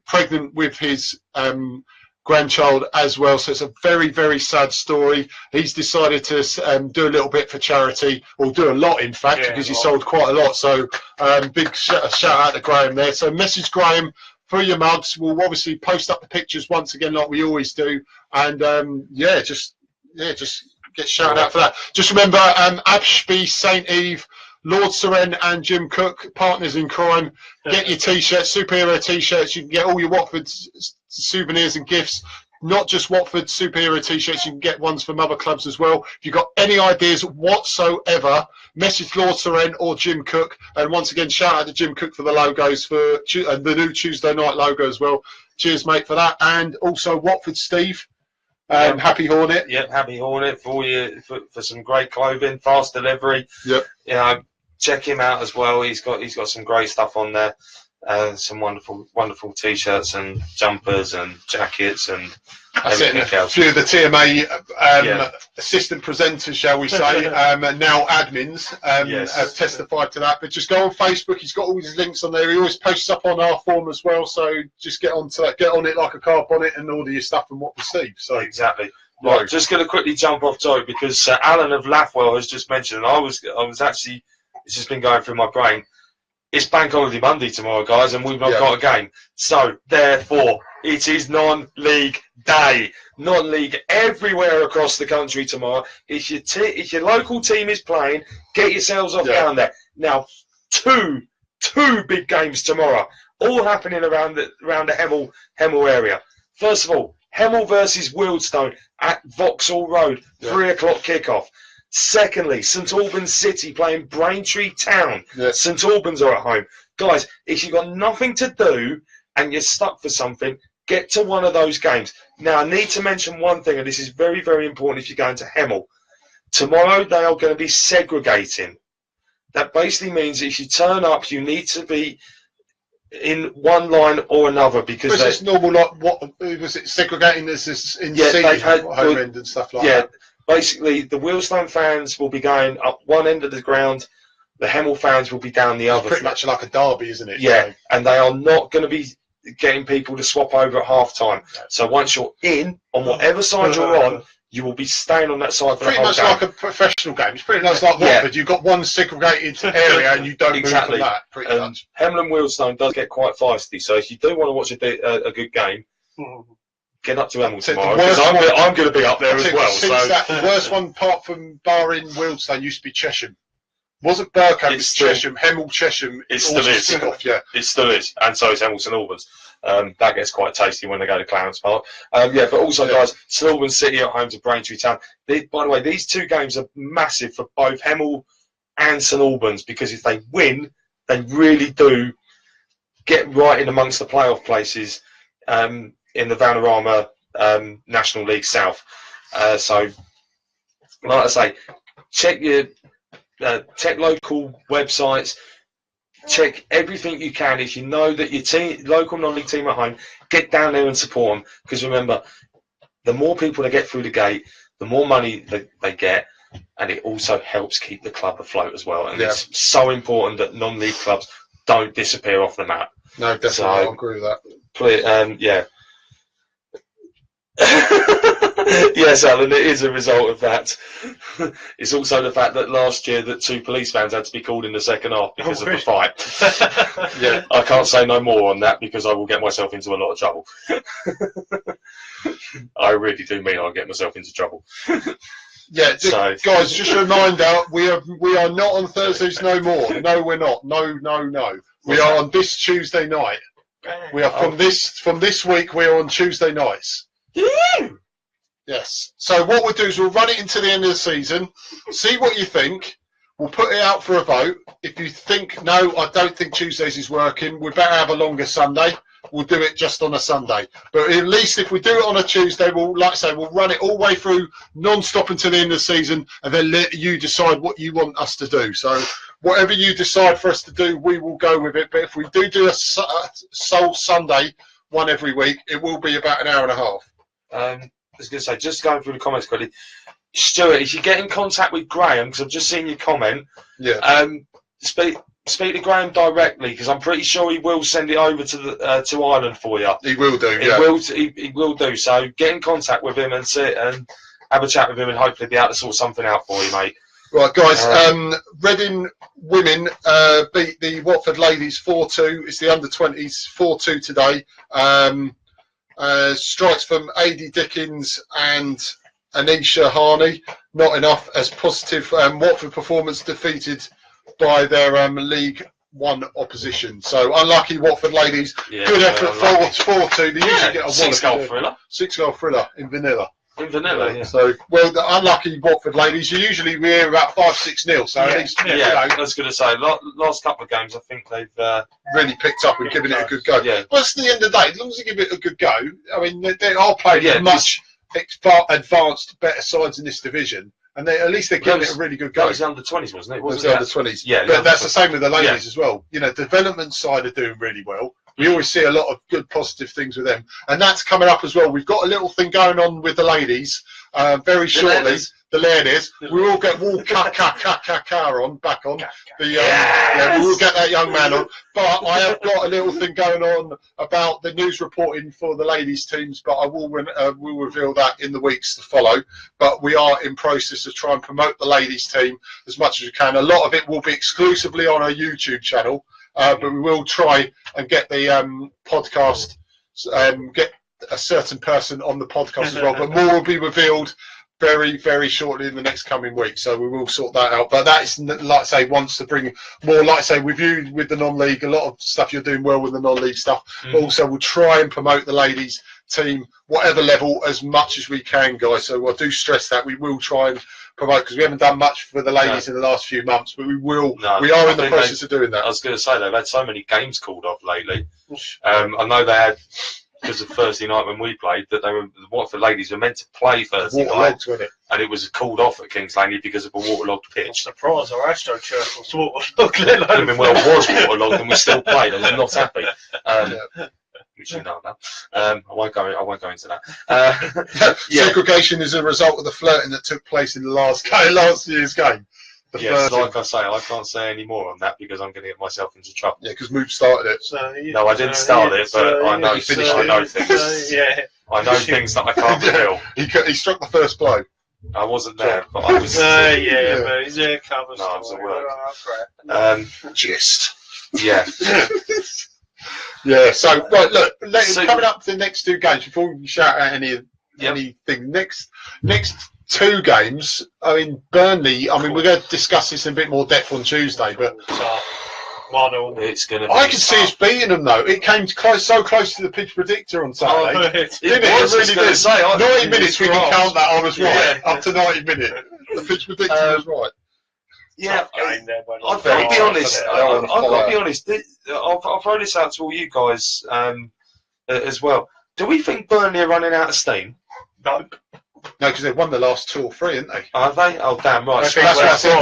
pregnant with his grandchild as well. So it's a very, very sad story. He's decided to do a little bit for charity, or do a lot in fact, because he sold quite a lot. So big shout out to Graham there. So message Graham for your mugs. We'll obviously post up the pictures once again like we always do, and just get shouted out for that. Just remember, Ashby, St Eve, Lord Seren and Jim Cook, partners in crime. Get your t-shirts, superhero t-shirts. You can get all your Watford souvenirs and gifts, not just Watford superhero t-shirts. You can get ones from other clubs as well. If you've got any ideas whatsoever, message Lord Seren or Jim Cook. And once again, shout out to Jim Cook for the logos, for the new Tuesday night logo as well. Cheers, mate, for that. And also Watford Steve. Happy Hornet. Yep, Happy Hornet for you for some great clothing, fast delivery. Yep. You know, check him out as well. He's got some great stuff on there. Some wonderful t-shirts and jumpers and jackets and everything else. A few of the TMA assistant presenters, shall we say, and now admins have testified to that. But just go on Facebook. He's got all his links on there. He always posts up on our forum as well. So just get on it like a car bonnet and order your stuff from Watford Steve. So exactly. Right, just going to quickly jump off, Joe, because Alan of Laughwell has just mentioned, and I was actually, it's just been going through my brain. It's Bank Holiday Monday tomorrow, guys, and we've not got a game. So, therefore, it is non-league day. Non-league everywhere across the country tomorrow. If your local team is playing, get yourselves off down there. Now, two big games tomorrow, all happening around the Hemel area. First of all, Hemel versus Wealdstone at Vauxhall Road, 3 o'clock kickoff. Secondly, St Albans City playing Braintree Town. St Albans are at home. Guys, if you've got nothing to do and you're stuck for something, get to one of those games. Now, I need to mention one thing, and this is very, very important if you're going to Hemel. Tomorrow, they are going to be segregating. That basically means if you turn up, you need to be in one line or another, because it's normal. Like, what was it? Segregating this is in home end and stuff like that. Basically, the Wealdstone fans will be going up one end of the ground. The Hemel fans will be down the other. Pretty much like a derby, isn't it? Yeah, so. And they are not going to be getting people to swap over at half time. So once you're in, on whatever side you're on, you will be staying on that side for the whole game. Pretty much like a professional game. It's pretty much like Watford. You've got one segregated area and you don't move from that. Pretty much. Hemel and Wealdstone does get quite feisty. So if you do want to watch a good game, get up to Hemel tomorrow, because I'm going to be up there as well. The worst one, apart from barring Wealdstone, used to be Chesham. Wasn't Burkham, it's Chesham. Hemel, Chesham. It still is. It still is. And so is Hemel St Albans. That gets quite tasty when they go to Clarence Park. But also, guys, St Albans City at home to Braintree Town. By the way, these two games are massive for both Hemel and St Albans, because if they win, they really do get right in amongst the playoff places in the Vanarama National League South. So, like I say, check local websites, check everything you can. If you know that your local non-league team at home, get down there and support them. Because remember, the more people that get through the gate, the more money they get, and it also helps keep the club afloat as well. And it's so important that non-league clubs don't disappear off the map. No, definitely, so, I agree with that. Yes, Alan, it is a result of that. It's also the fact that last year that 2 police vans had to be called in the second half because of the fight. I can't say no more on that because I will get myself into a lot of trouble. I really do mean I'll get myself into trouble. Guys, just a reminder, we are not on Thursdays no more. No, we're not. No. We are on this Tuesday night. We are from this week. We're on Tuesday nights. Yes. So what we'll do is we'll run it into the end of the season. See what you think. We'll put it out for a vote. If you think no, I don't think Tuesdays is working, we better have a longer Sunday. We'll do it just on a Sunday. But at least if we do it on a Tuesday, we'll, like I say, we'll run it all the way through, non-stop until the end of the season, and then let you decide what you want us to do. So whatever you decide for us to do, we will go with it. But if we do a sole Sunday, one every week, it will be about an hour and a half. I was going to say, just going through the comments quickly, Stuart, if you get in contact with Graham, because I've just seen your comment, speak to Graham directly, because I'm pretty sure he will send it over to Ireland for you. He will do, He will do. So get in contact with him and sit and have a chat with him, and hopefully be able to sort something out for you, mate. Right, guys. Reading women beat the Watford ladies 4-2. It's the under-20s 4-2 today. Strikes from Adi Dickens and Anisha Harney, not enough as positive. Watford performance defeated by their League One opposition. So unlucky Watford ladies. Good effort, 4-2. They usually get a 6-goal thriller. 6-goal thriller in vanilla. Yeah. So, well, the unlucky Watford ladies, you usually hear about 5-6-0. So at least, I was going to say, last couple of games, I think they've really picked up and given it a good go. Yeah. Well, at the end of the day, as long as they give it a good go, I mean, they are playing much advanced, better sides in this division, and at least they're giving it a really good go. That was the under-20s, wasn't it? It was the under-20s. Yeah, but that's the same with the ladies as well. You know, the development side are doing really well. We always see a lot of good positive things with them, and that's coming up as well. We've got a little thing going on with the ladies very shortly. The ladies, we will get on back on. We will get that young man on. But I have got a little thing going on about the news reporting for the ladies teams, but I will reveal that in the weeks to follow. But we are in process of trying to promote the ladies team as much as we can. A lot of it will be exclusively on our YouTube channel. But we will try and get the podcast, get a certain person on the podcast as well. But more will be revealed very, very shortly in the next coming week. So we will sort that out. But that is, like I say, wants to bring more, like I say, with you with the non-league, a lot of stuff you're doing well with the non-league stuff. But also we'll try and promote the ladies team, whatever level, as much as we can, guys. So I do stress that we will try and promote, because we haven't done much for the ladies in the last few months, but we will. We are in the process of doing that. I was going to say they've had so many games called off lately. I know they had, because of Thursday night when we played, that the Watford ladies were meant to play Thursday night, and it was called off at Kings Langley because of a waterlogged pitch. I'm surprised our AstroTurf was waterlogged. I mean, well, it was waterlogged and we still played. I was not happy. Which you know now. I won't go into that. Segregation is a result of the flirting that took place in the last year's game. Like I say, I can't say any more on that because I'm going to get myself into trouble. Yeah, because Moobs started it. No, I didn't start it, but I know things. I know things that I can't reveal. He struck the first blow. I wasn't there, but I was. But his hair covers. No, I was at work. Gist. Yeah. Yeah. So right, look, coming up to the next two games before we shout out anything. Next two games. I mean, Burnley. I mean, we're going to discuss this in a bit more depth on Tuesday, but it's going to. I can see us beating them though. It came so close to the Pidge predictor on Saturday. It really did. Say, 90 minutes we can count that. I was right. Up to 90 minutes, the Pidge predictor was right. Yeah, I'll be honest. I'll be honest. I'll throw this out to all you guys as well. Do we think Burnley are running out of steam? No. No, because they've won the last 2 or 3, haven't they? Are they? Oh, damn right. That's what I said.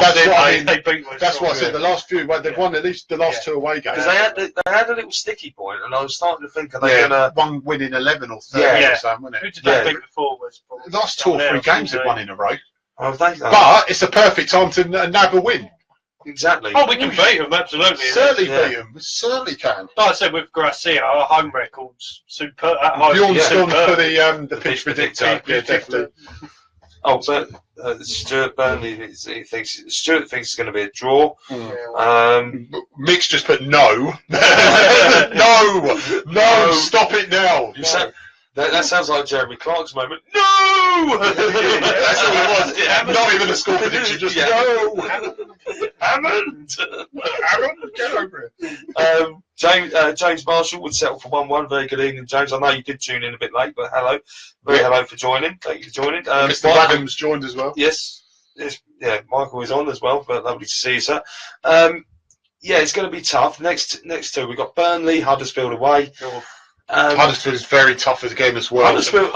That's what I said. The last few, they've won at least the last 2 away games. Because they had a little sticky point, and I was starting to think, are they going to one win in 11 or 30 or something, wasn't it? Who did they beat before? The last 2 or 3 games they've won in a row. Oh, they? But it's a perfect time to nab a win. Exactly. Oh, we can beat them, absolutely. Certainly beat them. We certainly can. Like I said, with Garcia, our home record's superb. Bjorn's gone for the Pidge predictor. Yeah, definitely. Oh, but Stuart Burnley thinks it's going to be a draw. Mick's just put no. No, stop it now. That sounds like Jeremy Clark's moment. No. That's all it was. Yeah. Not even a score prediction, just no. Hammond. Aaron, get over it. James Marshall would settle for 1-1. Very good evening, James. I know you did tune in a bit late, but hello. Hello for joining. Thank you for joining. Mr. Adams joined as well. Yes. Yeah, Michael is on as well, but lovely to see you, sir. Yeah, it's going to be tough. Next two, we've got Burnley, Huddersfield away. Huddersfield is very tough as a game as well. Huddersfield,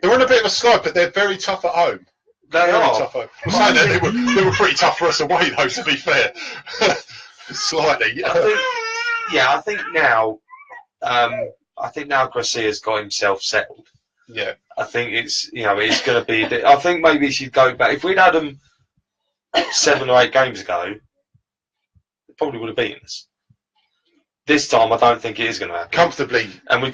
they're on a bit of a slide, but they're very tough at home. They are. Tough home. I'm saying that they were pretty tough for us away, though, to be fair. Slightly. I think now Garcia's got himself settled. Yeah. I think it's going to be. I think maybe he should go back. If we'd had him 7 or 8 games ago, it probably would have beaten us. This time, I don't think it is going to happen comfortably. And we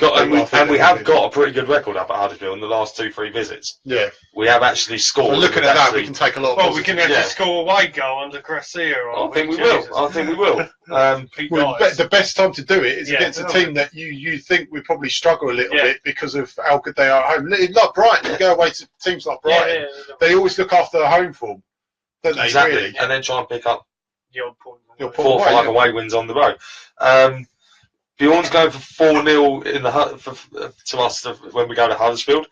have got a pretty good record up at Huddersfield in the last 2-3 visits. Yeah, we have actually scored. Well, looking at that, we can take a lot. Well, we can actually score a away goal under Garcia. I think we will. The best time to do it is against a team that you think we probably struggle a little bit because of how good they are at home. Like Brighton, you go away to teams like Brighton, they always look after their home form, don't they? Exactly, really? And then try and pick up the odd point. 4 or 5 away wins on the road. Bjorn's going for 4-0 to us when we go to Huddersfield.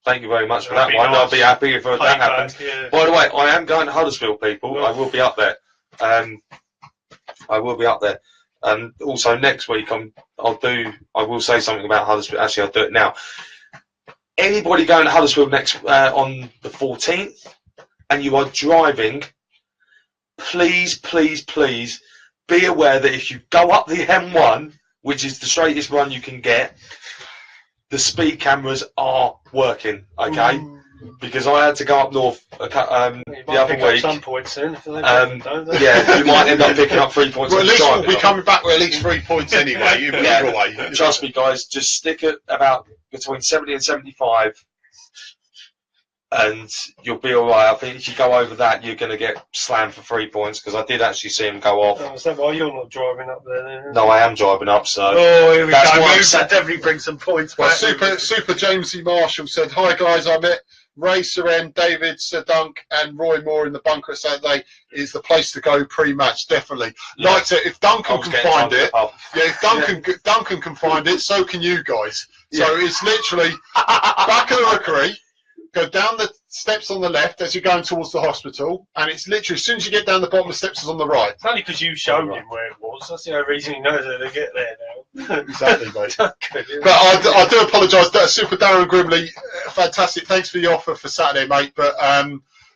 Thank you very much for that one. Nice. I'll be happy if that happens. Yeah. By the way, I am going to Huddersfield, people. Oh. I will be up there. And also next week, I will say something about Huddersfield. Actually, I'll do it now. Anybody going to Huddersfield on the 14th, and you are driving, please be aware that if you go up the M1, which is the straightest run you can get, the speed cameras are working, okay? Because I had to go up north the other week. Some points in, you might end up picking up 3 points. Well, at least we'll be coming back with at least 3 points anyway. Trust me, guys. Just stick at about between 70 and 75. And you'll be all right. I think if you go over that, you're going to get slammed for 3 points because I did actually see him go off. Oh, is that why you're not driving up there then? No, I am driving up, so... Oh, here we go. Moobs will definitely bring some points back. Super Jamesy Marshall said, "Hi guys, I met Ray Seren, David, Sir Dunk and Roy Moore in the bunker Saturday. Is the place to go pre-match, definitely." Yeah. Like I said, if Duncan can find it, if Duncan can find it, so can you guys. So it's literally back of the rookery. Go down the steps on the left as you're going towards the hospital, and it's literally as soon as you get down the bottom of the steps is on the right. It's only because you showed him where it was. That's the only reason he knows how to get there now. Exactly, mate. But I do apologise. Super Darren Grimley, fantastic. Thanks for the offer for Saturday, mate. But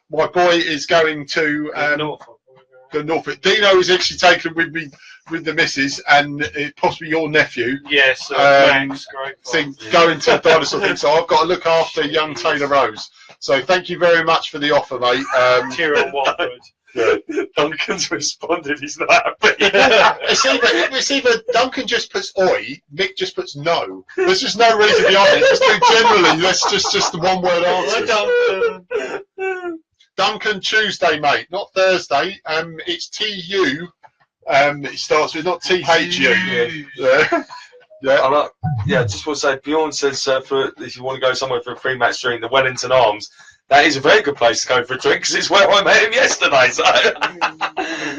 my boy is going to Norfolk. Dino is actually taken with me with the missus and possibly your nephew. Yes, Max, great. Going to a dinosaur thing. So I've got to look after young Taylor Rose. So thank you very much for the offer, mate. Cheer on Watford. Yeah. Duncan's responded. He's not happy. It's either Duncan just puts oi, Mick just puts no. There's just no reason behind it. Just generally, that's just the one word answer. Duncan Tuesday, mate, not Thursday. It's TU. It starts with not THU. Just want to say, Bjorn says if you want to go somewhere for a pre-match drink, the Wellington Arms. That is a very good place to go for a drink because it's where I met him yesterday. So.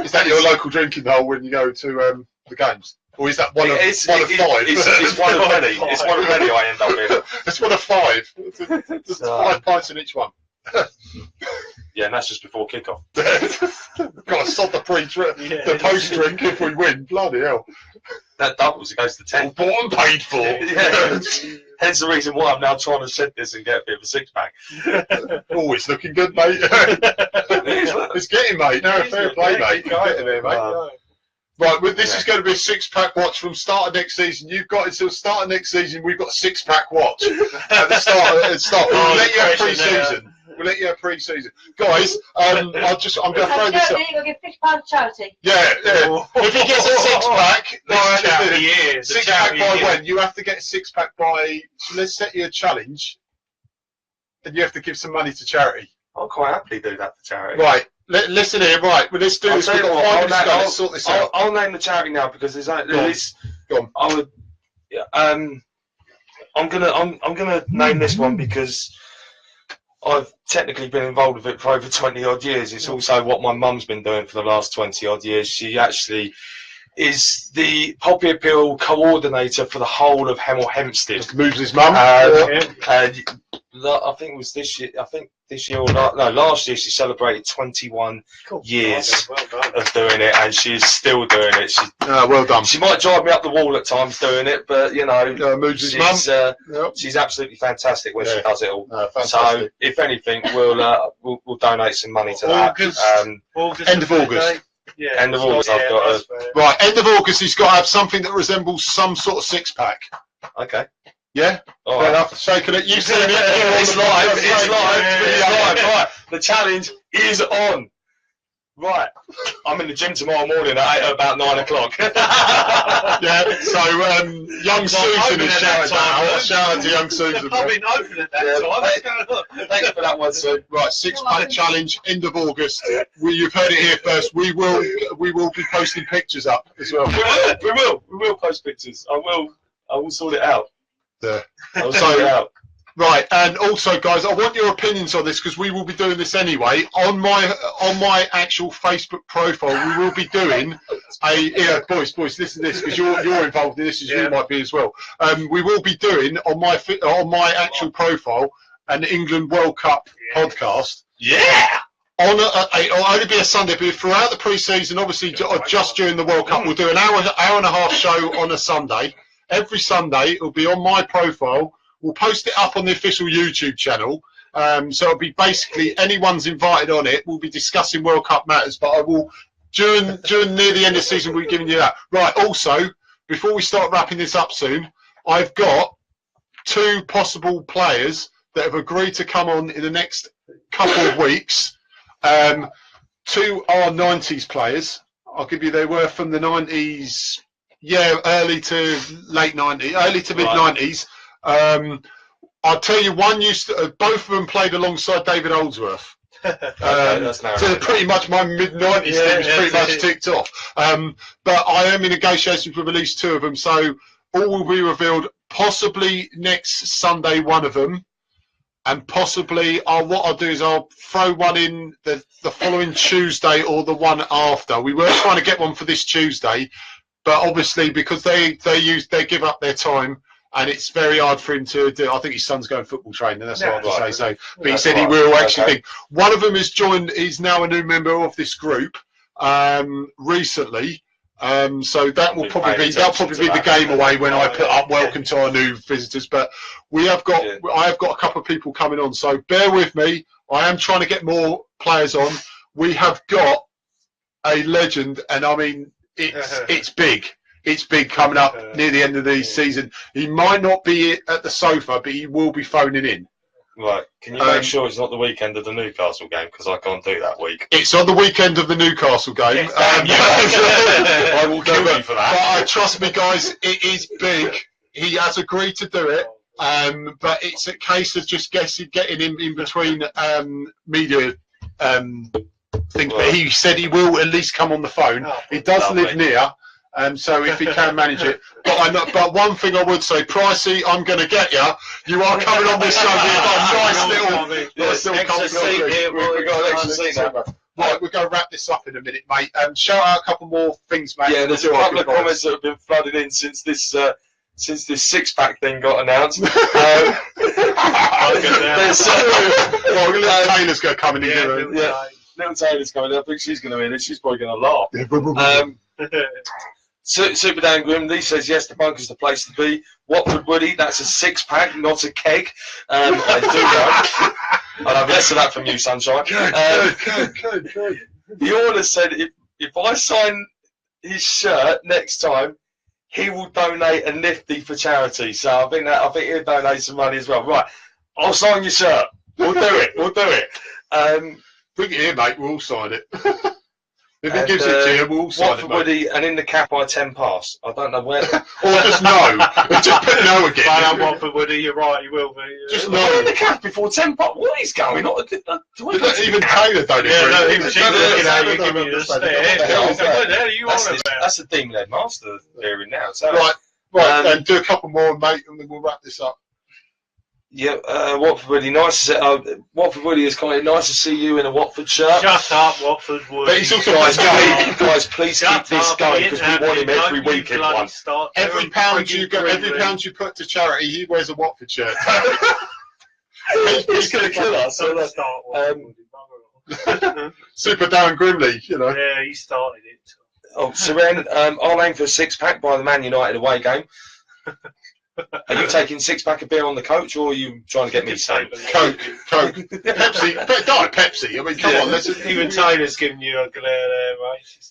Is that your local drinking hole when you go to the games? Or is that one of 5? It's one of many. It's one of many I end up in. It's one of 5. There's 5 pints in each one. Yeah, and that's just before kickoff. Got to stop the the post drink if we win. Bloody hell! That doubles. It goes to 10. Bought and paid for. Hence the reason why I'm now trying to shed this and get a bit of a 6-pack. Always looking good, mate. It's getting, mate. No, fair play, mate. Getting there, mate. Right, this is going to be a 6-pack watch from start of next season. You've got until start of next season. We've got a 6-pack watch at the start. We'll let you have pre-season. We'll let you have pre-season, guys. I'm going to throw this up. You'll give £50 charity. Yeah. If he gets a 6-pack, the 6-pack by when? You have to get a 6-pack by. So let's set you a challenge, and you have to give some money to charity. I'll quite happily do that for charity. Right. Listen here, right? Well, let's do this. We've got 5 minutes. Let's sort this out. I'll name the charity now because there's Go on. I'm gonna name this one because I've technically been involved with it for over 20 odd years. It's also what my mum's been doing for the last 20 odd years. She actually is the Poppy Appeal coordinator for the whole of Hemel Hempstead. Moobs' mum. I think it was this year. I think this year or last year she celebrated 21 years of doing it, and she's still doing it. Well done. She might drive me up the wall at times doing it, but you know, Moobs' mum. She's absolutely fantastic when she does it all. So, if anything, we'll donate some money to that. End of August. Yeah, end of August. I've got right. End of August. He's got to have something that resembles some sort of six-pack. Okay. Yeah. All Fair right. enough. Shaking it. You've seen it. It's live. It's live. Right. The challenge is on. Right. I'm in the gym tomorrow morning at about 9 o'clock. Yeah. So young Susan is shouting out. Shout out to young Susan. I've been open at that time. What's going on? Thanks for that one, Sue. Right, six-pack challenge, end of August. You've heard it here first. We will be posting pictures up as well. We will post pictures. I will sort it out. There. I'll sort it out. Right, and also, guys, I want your opinions on this because we will be doing this anyway. On my actual Facebook profile, we will be doing boys, listen to this because you're involved in this as you might be as well. We will be doing on my actual profile an England World Cup podcast. Yeah. It'll only be a Sunday, but throughout the pre-season, obviously, just during the World Cup, we'll do an hour and a half show on a Sunday. Every Sunday, it'll be on my profile. We'll post it up on the official YouTube channel. So it'll be basically anyone's invited on it. We'll be discussing World Cup matters, but I will during near the end of the season we'll be giving you that. Right. Also, before we start wrapping this up soon, I've got 2 possible players that have agreed to come on in the next couple of weeks. 2 are 90s players. I'll give you. They were from the 90s. Yeah, early to mid 90s. I'll tell you, both of them played alongside David Oldsworth. So pretty much my mid 90s thing was pretty much ticked off. But I am in negotiations with at least 2 of them, so all will be revealed possibly next Sunday, one of them, and possibly what I'll do is I'll throw one in the following Tuesday or the one after. We were trying to get one for this Tuesday, but obviously because they give up their time. And it's very hard for him to do. I think his son's going football training. That's what I have to say. So, but he said he will actually think. One of them has joined. He's now a new member of this group recently. So that will probably be the game away when I put up welcome to our new visitors. But I have got a couple of people coming on. So bear with me. I am trying to get more players on. We have got a legend, and I mean it's big. It's big coming up near the end of the season. He might not be at the sofa, but he will be phoning in. Right. Can you make sure it's not the weekend of the Newcastle game? Because I can't do that week. It's on the weekend of the Newcastle game. I will kill you for that. But trust me, guys, it is big. He has agreed to do it. But it's a case of just getting him in between media things. But he said he will at least come on the phone. He does live near. So if he can manage it, but one thing I would say, Pricey, I'm going to get you. You are coming on this Sunday. You've got a nice little extra seat here. We've got an extra seat now. Right, we're going to wrap this up in a minute, mate. Shout out a couple more things, mate. Yeah, there's a couple of comments that have been flooded in since this six-pack thing got announced. Little Taylor's going to come in here. Little Taylor's coming in. I think she's going to win it. She's probably going to laugh. Super Dan Grim, Lee says yes, the bunker's the place to be. Watford Woody, that's a 6-pack, not a keg. I do know. I'll have less of that from you, Sunshine. Good. The order said if I sign his shirt next time, he will donate a nifty for charity. So I think he'll donate some money as well. Right, I'll sign your shirt. We'll do it. Bring it here, mate. We'll all sign it. If he gives it to you, we'll all sign it, Woody, and in the cap I 10 pass. I don't know where. Or just no. Just put no again. I Watford Woody, you're right, you will be. Just no. In the cap before 10 pass. What is going on? Even Taylor don't agree. Yeah, even she's looking at you, giving you the stare. What the hell are you on about? That's the demon-led master theory now. Right, and do a couple more, mate, and then we'll wrap this up. Yeah, Watford Woody, nice. Watford Woody is kind of nice to see you in a Watford shirt. Shut up, Watford Woody. But he's also guys, please keep this going because we want him every week in one. Every pound you put to charity, he wears a Watford shirt. He's going to kill us. Super Darren Grimley, you know. Yeah, he started it. Oh, Seren, I'll aim for a 6-pack by the Man United away game. Are you taking 6-pack of beer on the coach, or are you trying to get me sane? Coke, Pepsi, Diet Pepsi. I mean, come on. Even Taylor's giving you a glare there,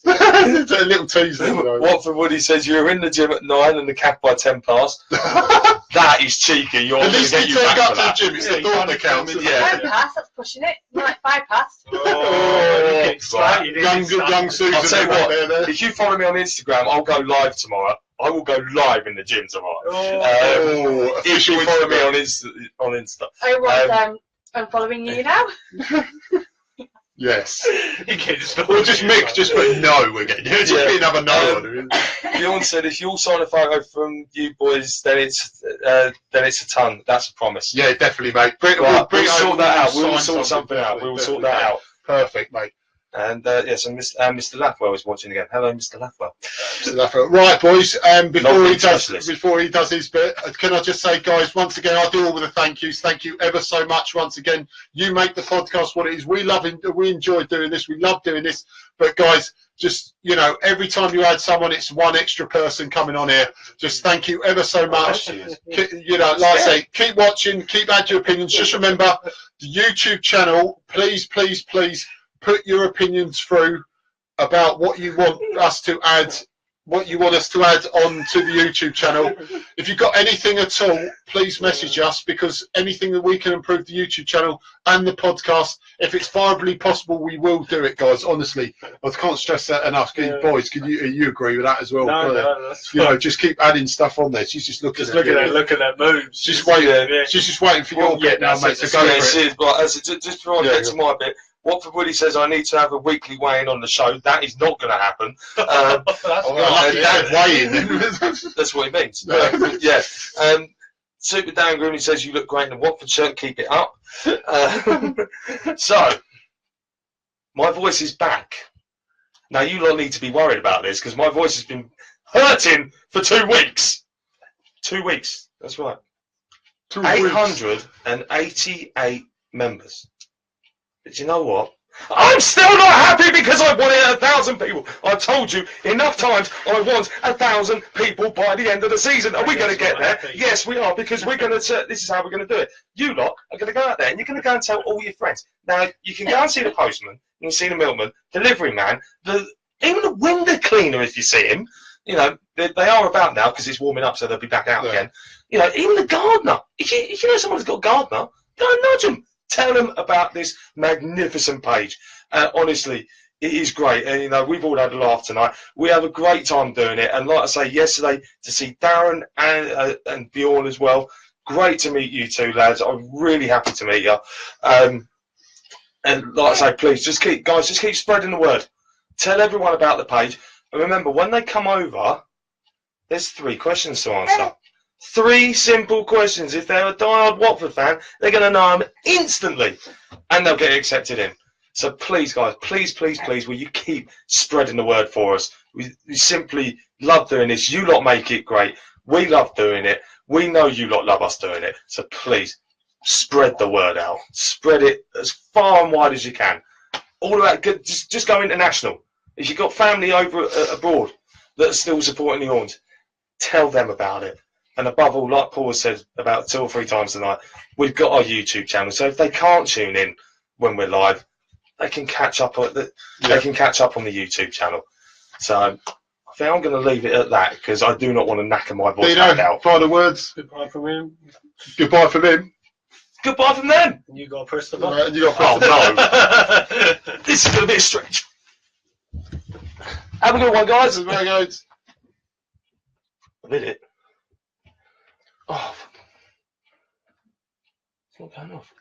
mate. A little teaser. Watford Woody says you're in the gym at 9 and the cap by 10 past. That is cheeky. You're at least get he you turned back up for that. to the gym. It's the door that counts. 10 past, that's pushing it. Like 5 past. Oh, young Susan. I'll tell you what, there. if you follow me on Instagram, I'll go live tomorrow. I will go live in the gym tomorrow. If you follow me on Insta. I was unfollowing you now. Yes. We'll just mix, just put no, we're getting just be another no on it. Bjorn said if you'll sign a photo from you boys, then it's a ton. That's a promise. Yeah, definitely, mate. We'll sort that out. We'll sort something out. We will sort that out. Perfect, mate. And yes, and Mr. Lathwell is watching again. Hello, Mr. Lathwell. Right, boys. Before he does his bit, can I just say, guys, once again, I'll do all with the thank yous. Thank you ever so much. Once again, you make the podcast what it is. We love it. We enjoy doing this. We love doing this. But guys, just every time you add someone, it's one extra person coming on here. Just thank you ever so much. Like I say, keep watching. Keep adding your opinions. Just remember the YouTube channel. Please, please, please. Put your opinions through about what you want us to add, on to the YouTube channel. If you've got anything at all, please message us, because anything that we can improve the YouTube channel and the podcast, if it's viably possible, we will do it, guys. Honestly, I can't stress that enough. Boys, you agree with that as well? No, that's fine. Just keep adding stuff on there. She's just looking. Look at that moves. She's waiting. She's just waiting for your bit now, mate. To go for it. Just before I get to my bit. Watford Woody says I need to have a weekly weigh-in on the show. That is not going to happen. That's what it means. Super Dan Grooney says you look great in a Watford shirt. Keep it up. So, my voice is back. Now, you lot need to be worried about this, because my voice has been hurting for 2 weeks. 2 weeks. That's right. 888 members. But you know what? I'm still not happy, because I wanted 1,000 people. I've told you enough times I want 1,000 people by the end of the season. Are we going to get there? Yes, we are, because we're going to. This is how we're going to do it. You lot are going to go out there and you're going to go and tell all your friends. Now, you can go and see the postman, you can see the milkman, delivery man, even the window cleaner if you see him. They are about now because it's warming up, so they'll be back out again. Even the gardener. If you know someone's got a gardener, go and nudge them. Tell them about this magnificent page. Honestly, it is great. And, we've all had a laugh tonight. We have a great time doing it. And like I say, yesterday, to see Darren and Bjorn as well, great to meet you two, lads. I'm really happy to meet you. And like I say, please, just keep spreading the word. Tell everyone about the page. And remember, when they come over, there's 3 questions to answer. 3 simple questions. If they're a diehard Watford fan, they're going to know them instantly, and they'll get accepted in. So please, guys, please, will you keep spreading the word for us? We simply love doing this. You lot make it great. We love doing it. We know you lot love us doing it. So please, spread the word out. Spread it as far and wide as you can. All of that good. Just go international. If you've got family over abroad that are still supporting the Horns, tell them about it. And above all, like Paul said about 2 or 3 times tonight, we've got our YouTube channel. So if they can't tune in when we're live, they can catch up on the YouTube channel. So I think I'm going to leave it at that, because I do not want to knacker my voice back out. Final words. Goodbye from him. Goodbye from him. Goodbye from them. And you got to press the button. No. This is going to be a stretch. Have a good one, guys. Very good. I did it. Oh, it's not going off.